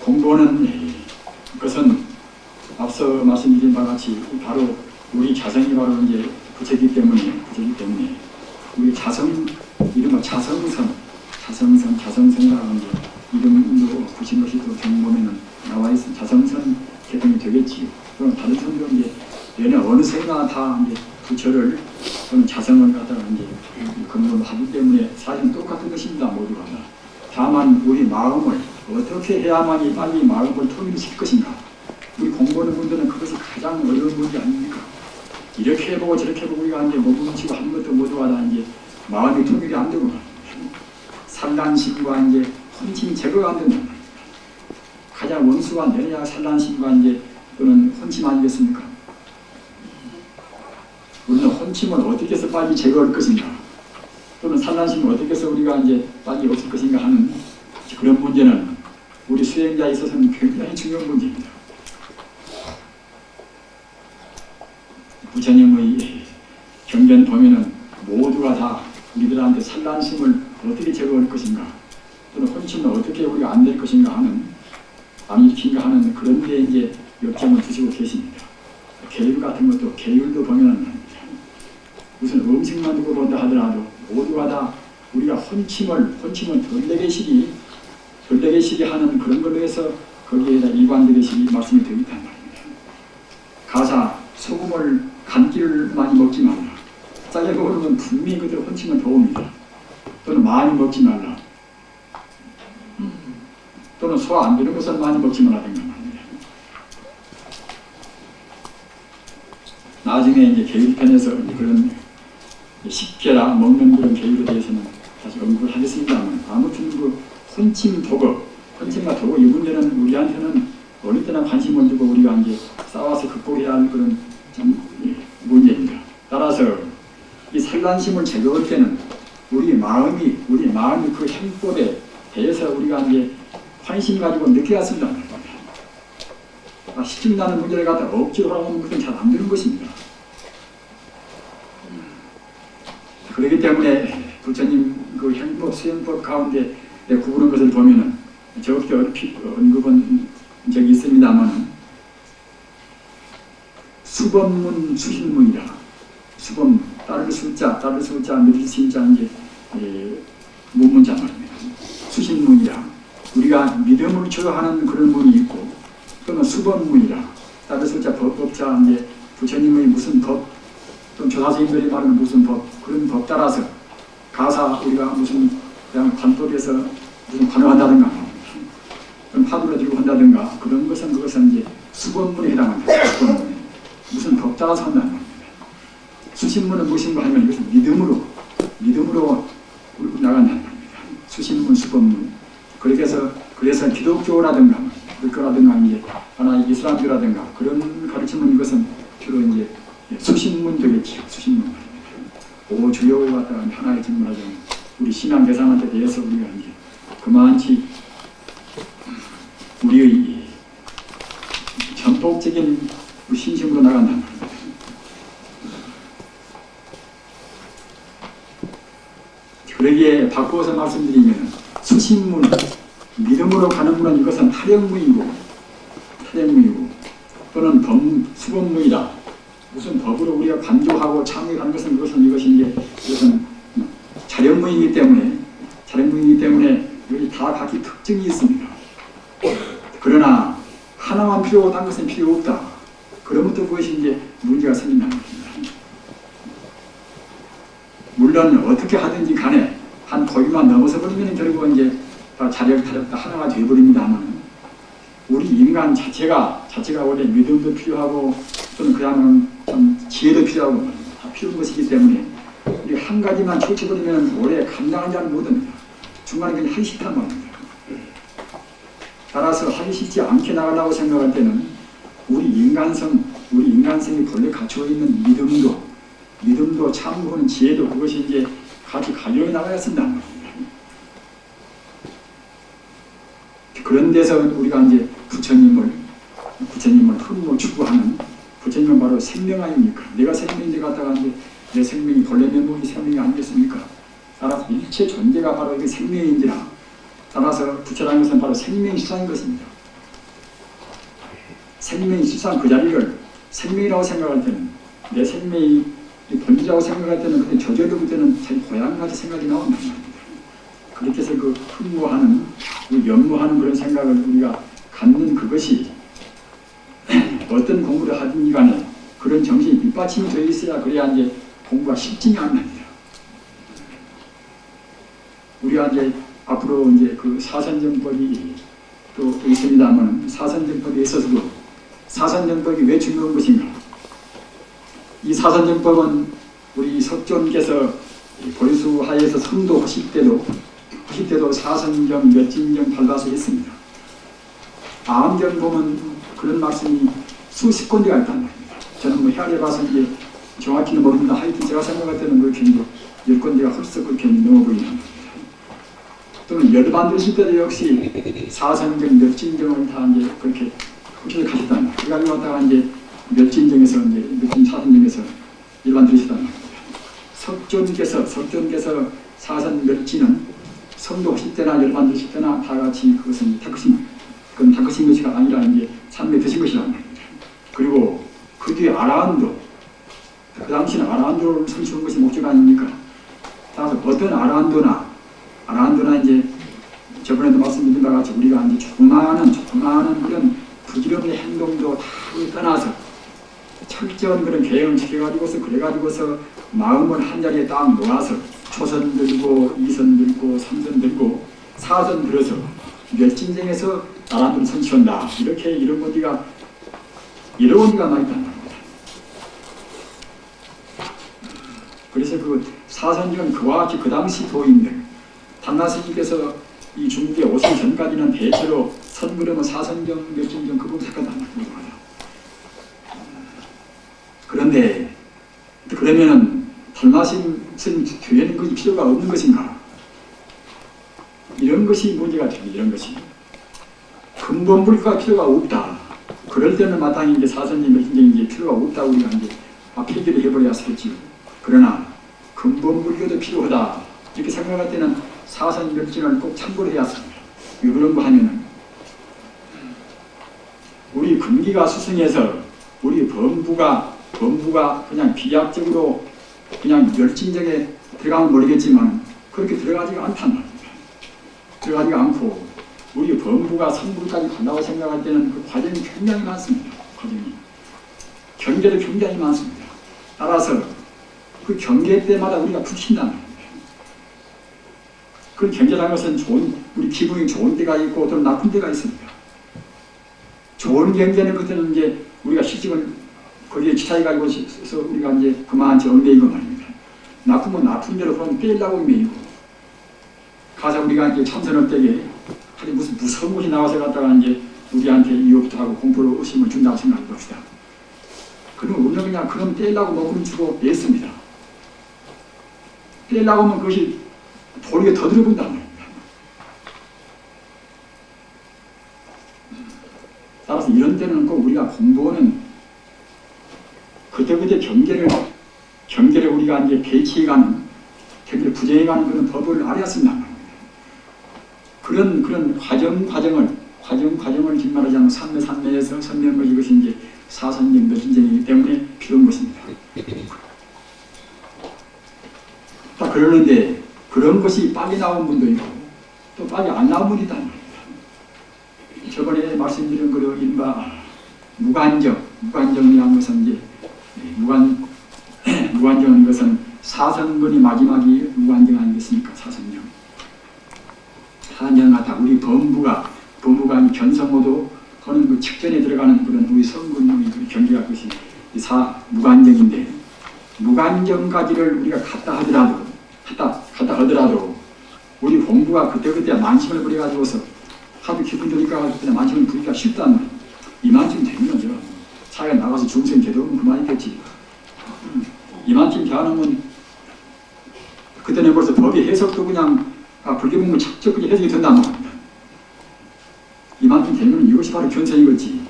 공부는 그것은 앞서 말씀드린 바와 같이 바로 우리 자성이 바로 이제 부처이기 때문에 우리 자성 이른바 자성성이라는 게 이름도 붙인 것이 또 경보면은 나와 있는 자성선 개통이 되겠지요. 그럼 다른 선들은 이제 얘네 어느 생이나 다 이제 부처를 또는 자성을 갖다가 이제 근본을 하기 때문에 사실은 똑같은 것입니다. 모두가 다. 다만 우리 마음을 어떻게 해야만이 빨리 마음을 통일시킬 것인가. 우리 공부하는 분들은 그것이 가장 어려운 문제 아닙니까? 이렇게 해보고 저렇게 해보고 우리가 이제 몸부치고 하는 것도 모두가 다 이제 마음이 통일이 안 되고 산란심과 이제 혼침이 제거가 안 된다. 가장 원수가 내려야 산란심과 이제 또는 혼침 아니겠습니까? 우리는 혼침을 어떻게 해서 빨리 제거할 것인가, 또는 산란심을 어떻게 해서 우리가 이제 빨리 없을 것인가 하는 그런 문제는 우리 수행자에 있어서는 굉장히 중요한 문제입니다. 부처님의 경전 보면은 모두가 다 우리들한테 산란심을 어떻게 제거할 것인가, 또는 혼침을 어떻게 우리가 안 될 것인가 하는, 안 일으킨가 하는 그런 데 이제 역점을 두시고 계십니다. 계율 같은 것도, 계율도 보면은 무슨 음식만 두고 본다 하더라도 모두가 다 우리가 혼침은 덜되게시기 하는 그런 걸로 해서 거기에다 일관되게시기 말씀이 되어 있단 말입니다. 가사, 소금을 간기를 많이 먹지 말라. 짜게 먹으면 분명히 그대로 혼침은 더 옵니다. 또는 많이 먹지 말라. 또는 소화 안 되는 것을 많이 먹지 말라든가 말입니다. 나중에 이제 계율편에서 그런 식계라 먹는 그런 계율에 대해서는 다시 언급을 하겠습니다만, 아무튼 그 혼침과 도거 이 문제는 우리한테는 어느 때나 관심을 두고 우리가 이제 싸워서 극복해야 할 그런 참 문제입니다. 따라서 이 산란심을 제거할 때는 우리 마음이 그 행법에 대해서 우리가 이제 관심 가지고 느껴야 쓴단 말입니다. 시집나는 문제를 갖다 억지로 하면 그건 잘 안 되는 것입니다. 그렇기 때문에 부처님 그 행법, 수행법 가운데 구부른 것을 보면은 적게 얼핏 언급은 적이 있습니다만, 수법문 수신문이라. 수법문 따를 수자 믿을 수자 이제 문문자 말입니다. 수신문이라. 우리가 믿음을 주하는 그런 문이 있고 또는 수법문이라. 따를 수자 법자 이제 부처님의 무슨 법 또 조사스님들이 말하는 무슨 법 그런 법 따라서 가사 우리가 무슨 그냥 관법에서 무슨 관여한다든가 화두를 들고 한다든가 그런 것은 그것은 이제 수법문에 해당합니다. 수법문에. 무슨 법 따라서 한다는 겁니다. 수신문은 무엇인가 하면 이것은 믿음으로 나간다는 겁니다. 수신문, 수법문. 그래서 기독교라든가 이제 하나 이슬람교라든가 그런 가르침은 이것은 주로 이제 수신문 되겠지요. 수신문 말입니다. 오 주여 왔다 하나의 질문하자 우리 신앙 대상한테 대해서 우리가 이제 그만치 우리의 전폭적인 신심으로 나간다는 겁니다. 그러기에 바꾸어서 말씀드리면 수신문, 믿음으로 가는 문은 이것은 타령문이고 또는 수법문이다. 무슨 법으로 우리가 간주하고 참여하는 것은 이것은 자령문이기 때문에 여기 다 각기 특징이 있습니다. 그러나 하나만 필요하고 딴 것은 필요 없다. 그러면부터 그것이 이제 문제가 생긴다는 겁니다. 물론 어떻게 하든지 간에 한 고비만 넘어서 버리면 결국은 이제 다 자력타력 다 하나가 되어버립니다만 우리 인간 자체가 원래 믿음도 필요하고 또는 그야말로 좀 지혜도 필요하고 다 필요한 것이기 때문에 우리 한 가지만 초치버리면 오래 감당한 자는 못합니다. 중간에 그냥 하기 싫단 말입니다. 따라서 하기 싫지 않게 나가려고 생각할 때는 우리 인간성이 본래 갖추어 있는 믿음도 참고하는 지혜도 그것이 이제 같이 가려져 나가야 쓴다는 겁니다. 그런 데서 우리가 이제 부처님을 흠모 추구하는 부처님은 바로 생명 아닙니까? 내가 생명인데 갖다가 이제 내 생명이 본래 면목이 생명이 아니겠습니까? 따라서 일체 존재가 바로 이게 생명인지라 따라서 부처라는 것은 바로 생명이 실상인 것입니다. 생명이 실상 그 자리를 생명이라고 생각할 때는 내 생명이 본질이라고 생각할 때는 그때 저절로 그때는 자기 고향같이 생각이 나온단 말입니다. 그렇게 해서 그 흠모하는, 연모하는 그런 생각을 우리가 갖는 그것이 어떤 공부를 하든지 간에 그런 정신이 밑받침이 되어 있어야 그래야 이제 공부가 실증이 안 납니다. 우리가 이제 앞으로 이제 그 사선정법이 또 있습니다만 사선정법에 있어서도 사선정법이 왜 중요한 것인가? 이 사선정법은 우리 석존께서 보리수하에서 성도하실 때도 사선정, 몇진정 발라서 했습니다. 아암경 보면 그런 말씀이 수십 군데가 있단 말입니다. 저는 뭐 헤아려 봐서 이제 정확히는 모릅니다. 하여튼 제가 생각할 때는 그렇게 10군데가 헐썩 그렇게 넘어 보이는 겁니다. 또는 열반드실 때도 역시 사선정, 몇진정을 다 이제 그렇게 흡수하셨단 말이에요. 그래가지고 왔다가 이제 몇진정에서 사선정에서 일반 들으시단 말입니다. 석존께서 사선 몇진은 성도하실 때나 열반 드실 때나 다 같이 그것은 그건 닦으신 것이 아니라 이제 삶에 드신 것이란 말입니다. 그리고 그 뒤에 아라한도, 그 당시는 아라한도를 선수한 것이 목적 아닙니까? 따라서 어떤 아라한도나 이제 저번에도 말씀드린 바와 같이 우리가 이제 조그마한 그런 부지런한 행동도 다 떠나서 철저한 그런 계획을 지켜가지고서 그래가지고서 마음을 한 자리에 딱 모아서 초선 들고 이선 들고 삼선 들고 사선 들어서 몇진정에서 나라들을 선취한다. 이런 어디가 많이 있단 말입니다. 그래서 그 사선정은 그와 같이 그 당시 도인들 단나스님께서 이 중국에 오시기 전까지는 대체로 선그러면 사선정, 몇진정 그분 색깔도 안 나옵니다. 그런데 그러면은 달마신 교회는 그 필요가 없는 것인가? 이런 것이 문제가 됩니다. 이런 것이 근본 불교가 필요가 없다. 그럴 때는 마땅히 이제 사선님 몇진정이 이제 필요가 없다고 우리가 이제 폐기를 해버려야 하겠지요. 그러나 근본 불교도 필요하다. 이렇게 생각할 때는 사선 몇진을 꼭 참고를 해야 합니다. 왜 그런 거 하면은 우리 금기가 수승해서 우리 범부가 범부가 그냥 비약적으로 그냥 열진적에 들어가면 모르겠지만 그렇게 들어가지가 않단 말입니다. 들어가지가 않고 우리 범부가 선불까지 간다고 생각할 때는 그 과정이 굉장히 많습니다. 과정이. 경계도 굉장히 많습니다. 따라서 그 경계 때마다 우리가 붙인다는 겁니다. 그 경계라는 것은 우리 기분이 좋은 때가 있고 또는 나쁜 때가 있습니다. 좋은 경계는 그때는 이제 우리가 시집을 거기에 지타에 가지고 있어서 우리가 이제 그만 얽매이고 말입니다. 나쁜 건 나쁜 대로 그럼 빼려고 매이고 가서 우리가 이제 참선할 때에 하여튼 무슨 무서운 것이 나와서 갖다가 이제 우리한테 유혹도 하고 공포로 의심을 준다고 생각해 봅시다. 그럼 우리는 그냥 그럼 떼려고 먹으면 주고 뺐습니다. 떼려고 하면 그것이 도리에 더 들어본단 말입니다. 따라서 이런 때는 꼭 우리가 공부하는 그때그때 경계를 우리가 이제 배치해가는, 경계를 부정해가는 그런 법을 알아야 쓴단 말입니다. 그런 과정을 긴 말하자면 산매에서 선명한 것이 이것이 이제 사선경 멸진쟁이기 때문에 필요한 것입니다. 딱 그러는데 그런 것이 빨리 나온 분도 있고 또 빨리 안 나온 분이 있단 말입니다. 저번에 말씀드린 그 이른바 무관정이라는 것은 이제 무관정은 이것은 사선근이 마지막이 무관정 아니겠습니까? 사선경. 사선경하다 우리 범부가 견성호도 하는 그 직전에 들어가는 그런 우리 성근의 그 경계가 것이 무관정인데 무관정까지를 우리가 갔다 하더라도 우리 공부가 그때그때 만심을 부려가지고서 하도 기분 좋으니까 그때 만심을 부리기가 쉽단 말이에요. 이만큼 되면 사회에 나가서 중생 제대로면 그만이겠지. 이만큼 되어놓으면 그때는 벌써 법의 해석도 그냥 불교문문 착적하게 해석이 된단 말입니다. 이만큼 되면 이것이 바로 견성이겠지.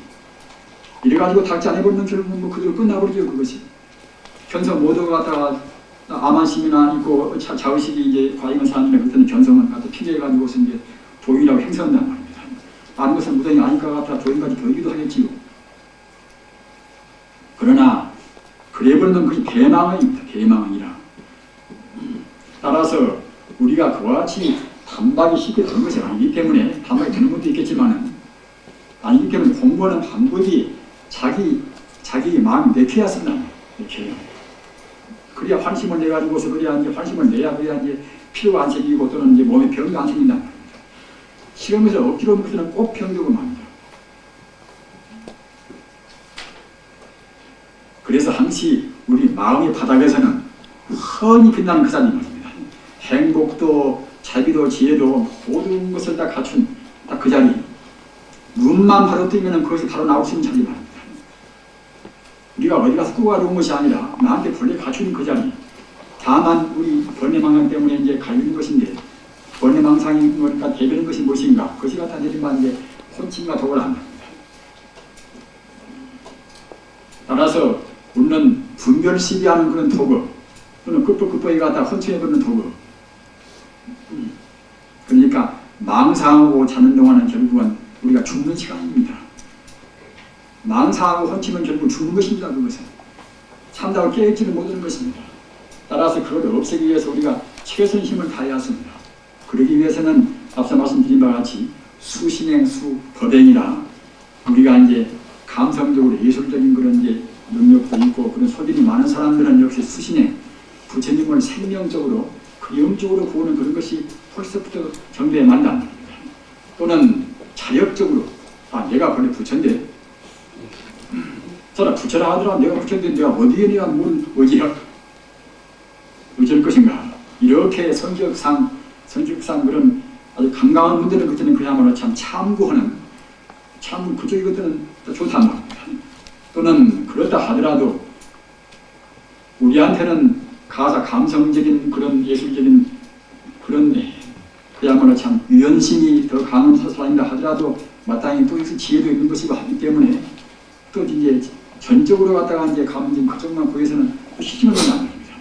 이래가지고 닥지 안 해버리면 결국은 뭐 그대로 끝나버리죠. 그것이. 견성 모두가 갖다가 아만심이나 있고 자의식이 이제 과잉한 사람이나 그때는 견성을 갖다 피해가지고서 이제 도인이라고 행사한단 말입니다. 아는 것은 무당이 아니까 갖다 도인까지 보이기도 하겠지요. 그러나 그래버리면 그게 대망입니다. 대망이라. 따라서 우리가 그와 같이 반박이 쉽게 되는 것이 아니기 때문에 반박이 되는 것도 있겠지만 아니기 때문에 공부하는 방법이 자기 마음이 내켜야 쓴다. 내켜야. 그래야 환심을 내가지고서 그래야 이제 환심을 내야 그래야 이제 피로가 안 생기고 또는 이제 몸에 병이 안 생긴단 말입니다. 실험에서 억지로 하면 꼭 병되고 맙니다. 그래서 항시 우리 마음의 바닥에서는 훤히 빛나는 그 자리 말입니다. 행복도 자비도 지혜도 모든 것을 다 갖춘 딱 그 자리. 눈만 바로 뜨면 그것이 바로 나올 수 있는 자리 말입니다. 우리가 어디 가서 꾸가져온 것이 아니라 나한테 본래 갖춘 그 자리. 다만 우리 번뇌망상 때문에 이제 갈리는 것인데 번뇌망상이 그러니까 대변한 것이 무엇인가? 그것이 갖다 내리면 이제 혼침과 독을 안 합니다. 따라서 우리는 분별시비하는 그런 도구 또는 급하게 갖다 혼침해버리는 도구. 그러니까 망상하고 자는 동안은 결국은 우리가 죽는 시간입니다. 망상하고 혼침은 결국 죽는 것입니다. 그것은 참다고 깨어있지는 못하는 것입니다. 따라서 그걸 없애기 위해서 우리가 최선 힘을 다해야 합니다. 그러기 위해서는 앞서 말씀드린 바와 같이 수신행, 수법행이라 우리가 이제 감성적으로 예술적인 그런 이제 능력도 있고 그런 소질이 많은 사람들은 역시 수신행, 부처님을 생명적으로 그 영적으로 보는 그런 것이 벌써부터 정도에 만난 겁니다. 또는 자력적으로 내가 원래 부처인데 저라 부처라 하더라 내가 부처인데 내가 어디에 내가 뭘 의지할 것인가 이렇게 성격상 그런 아주 강강한 분들은 그때는 그야말로 참 참고하는 그쪽이 그때는 좋단 말입니다. 또는 그렇다 하더라도 우리한테는 가사 감성적인 그런 예술적인 그런 그야말로 참 유연심이 더 강한 사람이라 하더라도 마땅히 또 지혜도 있는 것이고 하기 때문에 또 이제 전적으로 갖다가 이제 감성적인 그쪽만 보여서는 또 시집을 내는 겁니다.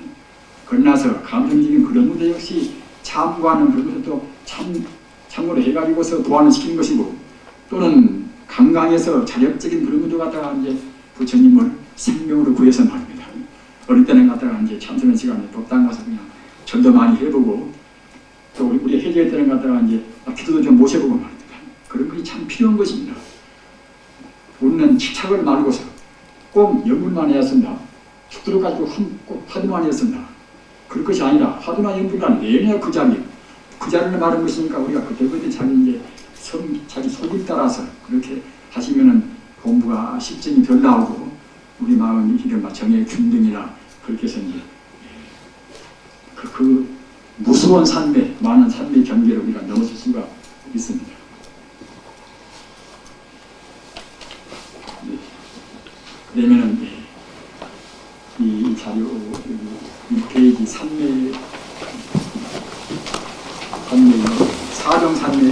그러나서 감성적인 그런 분들 역시 참고하는 그런 것도 참고로 해가지고서 도안을 시키는 것이고 또는 강강해서 자력적인 그런 것도 갖다가 이제 부처님을 생명으로 구해서 말입니다. 어릴 때는 갔다가 이제 참선한 시간에 법당 가서 그냥 절도 많이 해보고 또 우리 해질 때는 갔다가 이제 기도도 좀 모셔보고 말입니다. 그런 것이 참 필요한 것입니다. 우리는 집착을 말고서 꼭 연분만 해야 쓴다. 죽도록 가지고 꼭 화두만 해야 쓴다. 그럴 것이 아니라 화두나 연분이란 내내 그 자리를 말하는 것이니까 우리가 그때그때 자기 속을 따라서 그렇게 하시면은 공부가 실증이 덜 나오고 우리 마음이 이른바 정의 균등이라 그렇게 해서 이제 그 무서운 산매, 많은 산매 경계를 우리가 넘어설 수가 있습니다. 네. 그러면은 이 자료 1페이지 산매 사정 산매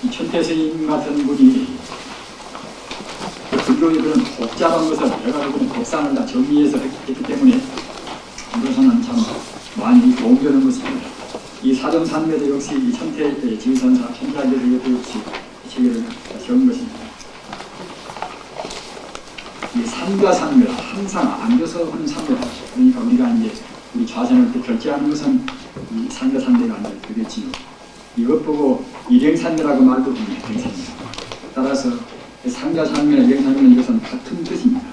이 천태스님 같은 분이 불교의 그런 복잡한 것을 내가 그런 법상을 다 정리해서 했기 때문에 이것은 참 많이 도움되는 것입니다. 이 사정산매도 역시 이 천태 지선사 천자계도 역시 체계를 적은 것입니다. 이 산가산매라 항상 앉아서 하는 산매다. 그러니까 우리가 이제 우리 좌선을 때 결제하는 것은 이 산가산매가 이제 되겠지요. 이것 보고 일행산매라고 말도 합니다. 일행산매. 따라서 산가산매나 일행산매는 이것은 같은 뜻입니다.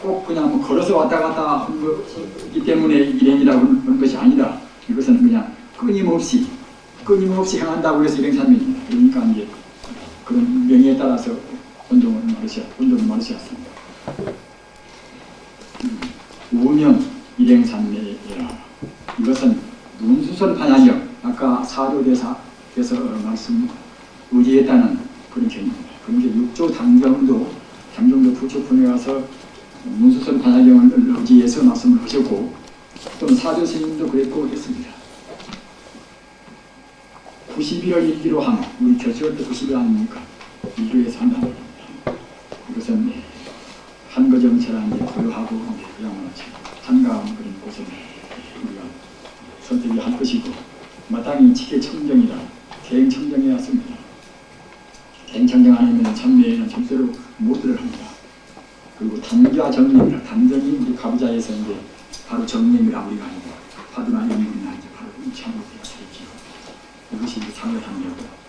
꼭 그냥 뭐 걸어서 왔다 갔다 하는 것이기 때문에 일행이라고 하는 것이 아니라 이것은 그냥 끊임없이 행한다고 해서 일행산매입니다. 그러니까 이제 그런 명예에 따라서 혼종을 말으셨습니다. 우명 일행산매라. 이것은 문수선 반야경 아까 사조대사께서 말씀 의지했다는 그런 견입니다. 그런 게 6조 당정도 부처분에 가서 문수선 반야경을 의지해서 말씀을 하셨고 또는 사조 스님도 그랬고 했습니다. 91월 일기로 함, 우리 결제할 때 91월 아닙니까? 일교에서 한다는 겁니다. 이것은 한거정처럼 고요하고 그야말로 한가한 그런 곳을 우리가 선택할 것이고 마땅히 지계청정이라 대행청정해야 합니다. 대행청정 아니면 참매에는 절대로 못 들어갑니다. 그리고 단좌정림이라 단정이 우리 가부자에서 이제 바로 정림이라 우리가 아니고 화두나 연문이나 이제 바로 이 참으로 되어지죠. 이것이 이제 상여산매고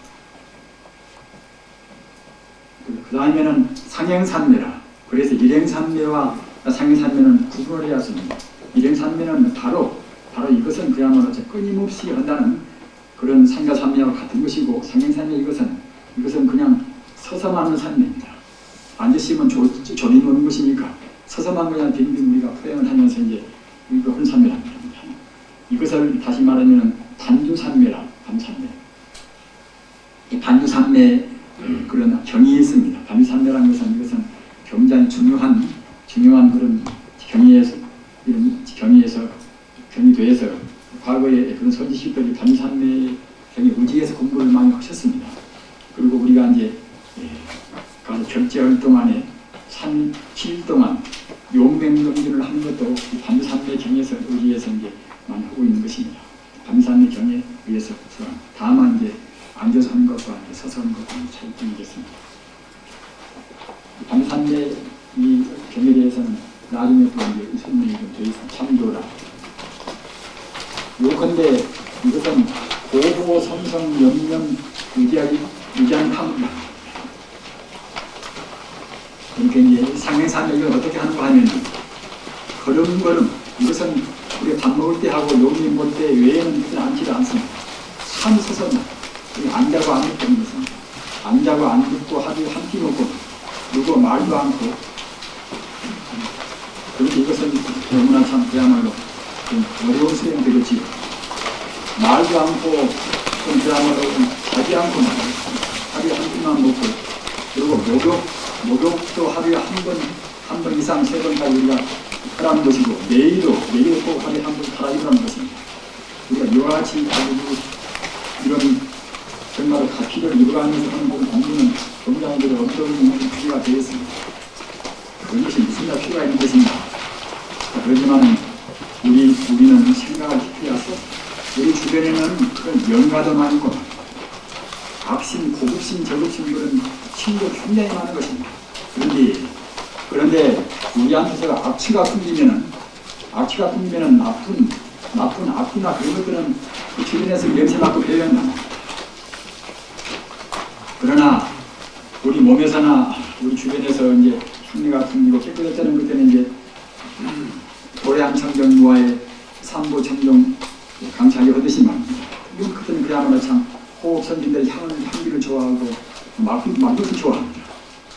그 다음에는 상행산매라. 그래서 일행산매와 상행산매는 구분을 해야 합니다. 일행산매는 바로 이것은 그야말로 끊임없이 한다는 그런 상가산매와 같은 것이고 상행산매 이것은 그냥 서서만 하는 산매입니다. 앉으시면 조림 오는 것이니까 서서만 그냥 빙빙 우리가 풀행을 하면서 이제 이거 혼산매랍니다. 이것을 다시 말하면 반주산매라. 반산매. 이 반주산매 그런 경이 있습니다. 반주산매라는 이것은 굉장히 중요한 그런 경의돼서 과거에 그런 선지식들이 반주산매 경이 의지해서 공부를 많이 하셨습니다. 그리고 우리가 이제 가서 결제할 동안에 7일 동안 용맹정진을 하는 것도 반주산매 경에서 의지해서 이제 많이 하고 있는 것입니다. 반주산매 경에 의해서 다만 이제 앉아서 하는 것과 서서 하는 것과 차이점이 있겠습니다. 반주산매 이 경에 대해서는 나중에 또 이제 설명이 좀 되어 있습니다. 참조라. 요컨대 이것은 고보 성성 염면 의지한 탐구라. 그러니까 이제 상행산매 이걸 어떻게 하는가 하면 걸음 이것은 우리가 밥 먹을 때 하고 용림 볼 때 외에는 이것은 앉지도 않습니다. 참 서서만 앉자고 안 듣는 것입니다. 앉자고 안 듣고 하루 한 끼 먹고 누구 말도 않고 그런데 이것은 너무나 참 그야말로 좀 어려운 수행이 되겠지요. 말도 않고 좀 그야말로 자지 않고 하루에 한 끼만 먹고 그리고 목욕도 하루에 한 번 이상 3번까지 우리가 하라는 것이고 매일도 꼭 하루에 한 번 갈아입으라는 것입니다. 우리가 이와 같이 가지고 이런 정말 가피를 이루어가면서 하는 그런 공부는 공장들의 어떤 필요가 되겠습니다. 그런 것이 무슨 필요가 있는 것입니다. 그렇지만 우리는 생각을 깊이 해서 우리 주변에는 그런 영가도 많고 악심, 고급심, 저급심 그런 심도 굉장히 많은 것입니다. 그런데 우리한테서 악취가 풍기면은 나쁜 악기나 그런 것들은 그 주변에서 냄새맡고 배운다. 그러나 우리 몸에서나 우리 주변에서 이제 향내가 풍기고 깨끗했다는 것들은 이제 도량청정 무아의 삼보청정 강차하게 하듯이 말입니다. 이런 것들은 그야말로 참 호흡선진들의 향기를 좋아하고 맛을 좋아합니다.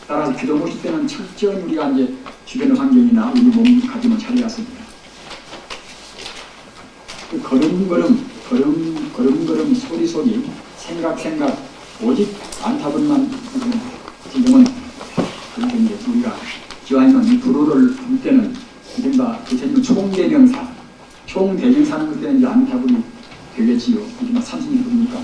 따라서 기도 모실 때는 철저히 우리가 이제 주변의 환경이나 우리 몸 가지면 차려왔습니다. 걸음걸음 소리 생각 오직 안타분만 지금은 그렇게 이제 우리가 기왕이면 이 불호를 볼 때는 이른바 부처님 총대명사는 그때는 이제 안타분이 되겠지요. 이른바 30일이니까.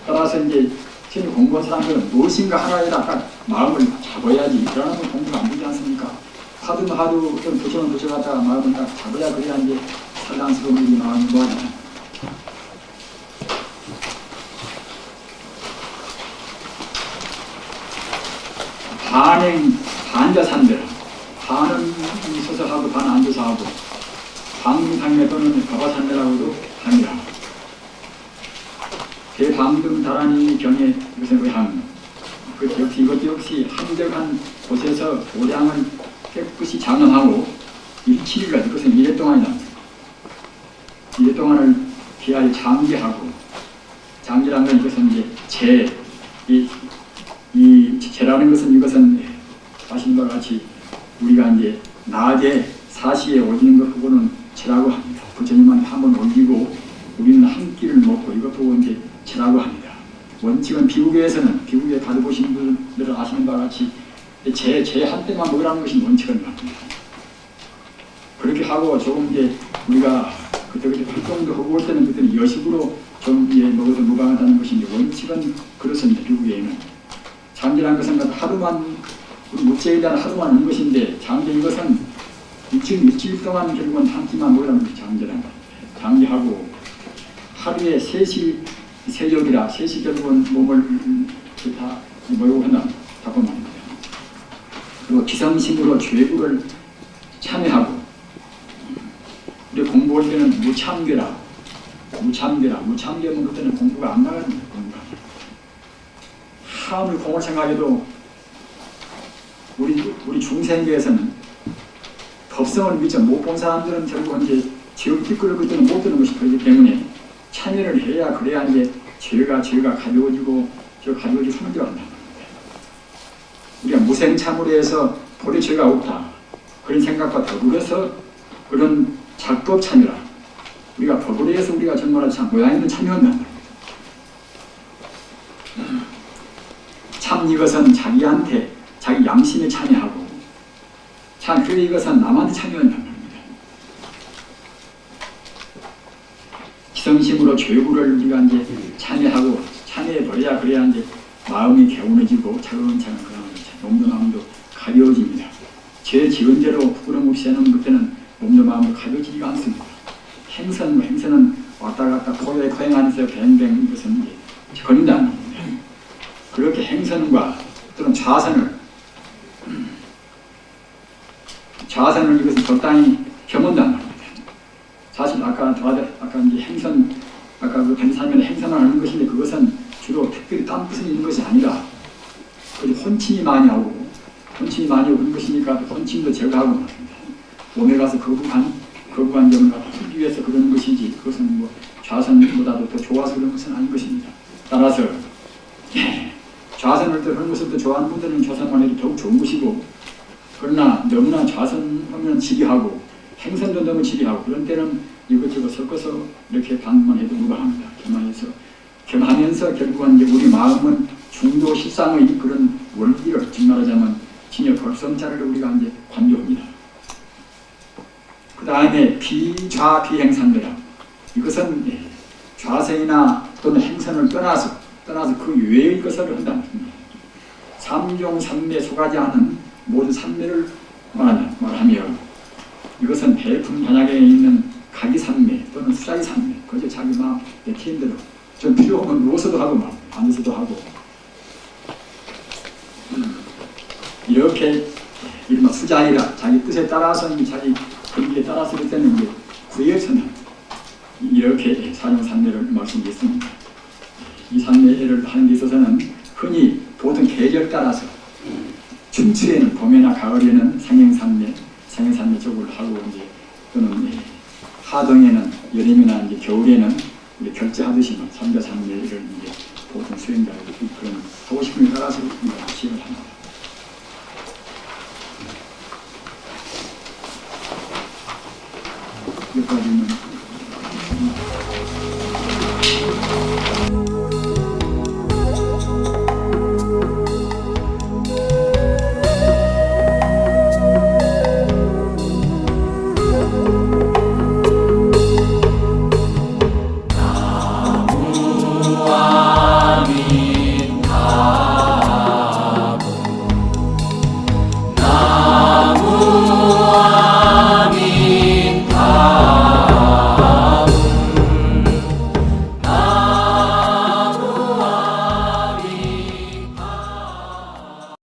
따라서 이제 전혀 공부한 사람들은 무엇인가 하나에다가 마음을 잡아야지. 그러면 공부가 안 되지 않습니까? 하도 좀 붙여갔다가 마음을 딱 잡아야 그래야 이제 살랑스러운 우리 마음이 뭐하냐. 반자산대라. 반은 서서 하고 반 앉아서 하고 방등상매 또는 가바산대라고도 합니다. 대방등다라니 경에 이것은 의함. 이것도 역시 한적한 곳에서 도량을 깨끗이 장엄하고 7일간 이것은 1회 동안이다. 1회 동안을 기하여 장제하고 장제라는 건 이것은 이제 이 제라는 것은 이것은 아시는 바와 같이 우리가 이제 낮에 4시에 올리는 것 보고는 제라고 합니다. 부처님한테 한번 올리고 우리는 한 끼를 먹고 이것 보고 이제 제라고 합니다. 원칙은 비구에 받아보신 분들은 아시는 바와 같이 제 한때만 먹으라는 것이 원칙은 맞습니다. 그렇게 하고 조금 이제 우리가 그때 활동도 하고 올 때는 그때는 여식으로 좀 먹어도 무방하다는 것이 이제 원칙은 그렇습니다. 비구에는 장제라는 것은 하루만 무죄이다는 하루만 하는 것인데 장제 이것은 일주일 동안 결국은 한 끼만 먹으라는 것이 장제라는 겁니다. 장제하고 하루에 3시 세적이라 3시 결국은 몸을 다 뭐라고 했나 답변 말입니다. 그리고 기성심으로 죄구를 참여하고 우리 공부할 때는 무참괴라 무참괴하면 그때는 공부가 안 나갑니다. 공부가 하늘 공을 생각해도 우리 중생계에서는 법성을 미처 못 본 사람들은 결국 이제 지옥 띠끌을 그때는 못 드는 것이 그렇기 때문에 참여를 해야 그래야 이제 죄가 가벼워지고 소문이 온다. 우리가 무생참으로 해서 볼에 죄가 없다. 그런 생각과 더불어서 그런 작법 참여라. 우리가 법으로 해서 우리가 정말 참 모양 있는 참여한다. 참 이것은 자기한테 자기 양심에 참여하고 참 그래 이것은 남한테 참여한단 말입니다. 기성심으로 죄구를 우리가 이제 참여하고 참여해버려야 그래야 이제 마음이 개운해지고 차근차근 몸도 마음도 가벼워집니다. 죄 지은 대로 부끄럼 없이 하는 그때는 몸도 마음도 가벼워지지가 않습니다. 행선은 왔다 갔다 포효에 거행하면서 뱅뱅 이것은 이제 걸린다는 겁니다. 그렇게 행선과 또는 좌선을 이것은 적당히 겸한다는 겁니다. 사실 아까 이제 행선 아까 그 변사면 행선을 하는 것인데 그것은 주로 특별히 딴 뜻은 있는 것이 아니라 그 혼침이 많이 오고 그런 것이니까 혼침도 제거하고 말입니다. 몸에 가서 거부한 점을 풀기 위해서 그러는 것이지 그것은 뭐 좌선보다도 더 좋아서 그런 것은 아닌 것입니다. 따라서 좌선을 또 그런 것을 또 좋아하는 분들은 좌선만 해도 더욱 좋은 것이고 그러나 너무나 좌선하면 지리하고 행선도 너무 지리하고 그런 때는 이것저것 섞어서 이렇게 반만 해도 무방합니다. 겸하면서 결국은 이제 우리 마음은 중도 실상의 그런 원리를 즉 말하자면 진여 벌성자를 우리가 이제 관조합니다. 그 다음에 비좌비행선대라. 이것은 좌선이나 또는 행선을 떠나서 그 외의 것을 한다는 겁니다. 삼종 삼매 소가지 않은 모든 삼매를 말하며 이것은 배품 단약에 있는 각이산매 또는 수자기산매 그저 자기 막 내키는 대로 좀 필요 없으면 누워서도 하고 막 앉아서도 하고 이렇게 이른바 수자이라 자기 뜻에 따라서 자기 권기에 따라서 할 때는 이제 구예천은 이렇게 사용산매를 말씀드렸습니다. 이 산매를 하는 데 있어서는 흔히 보통 계절 따라서 춘추에는 봄이나 가을에는 상행산매 쪽을 하고 이제 또는 하동에는 여름이나 이제 겨울에는 이제 결제하듯이 삼자산매를 이제 보통 수행자들 그런 하고 싶은 에 따라서 시행을 합니다. 여기까지는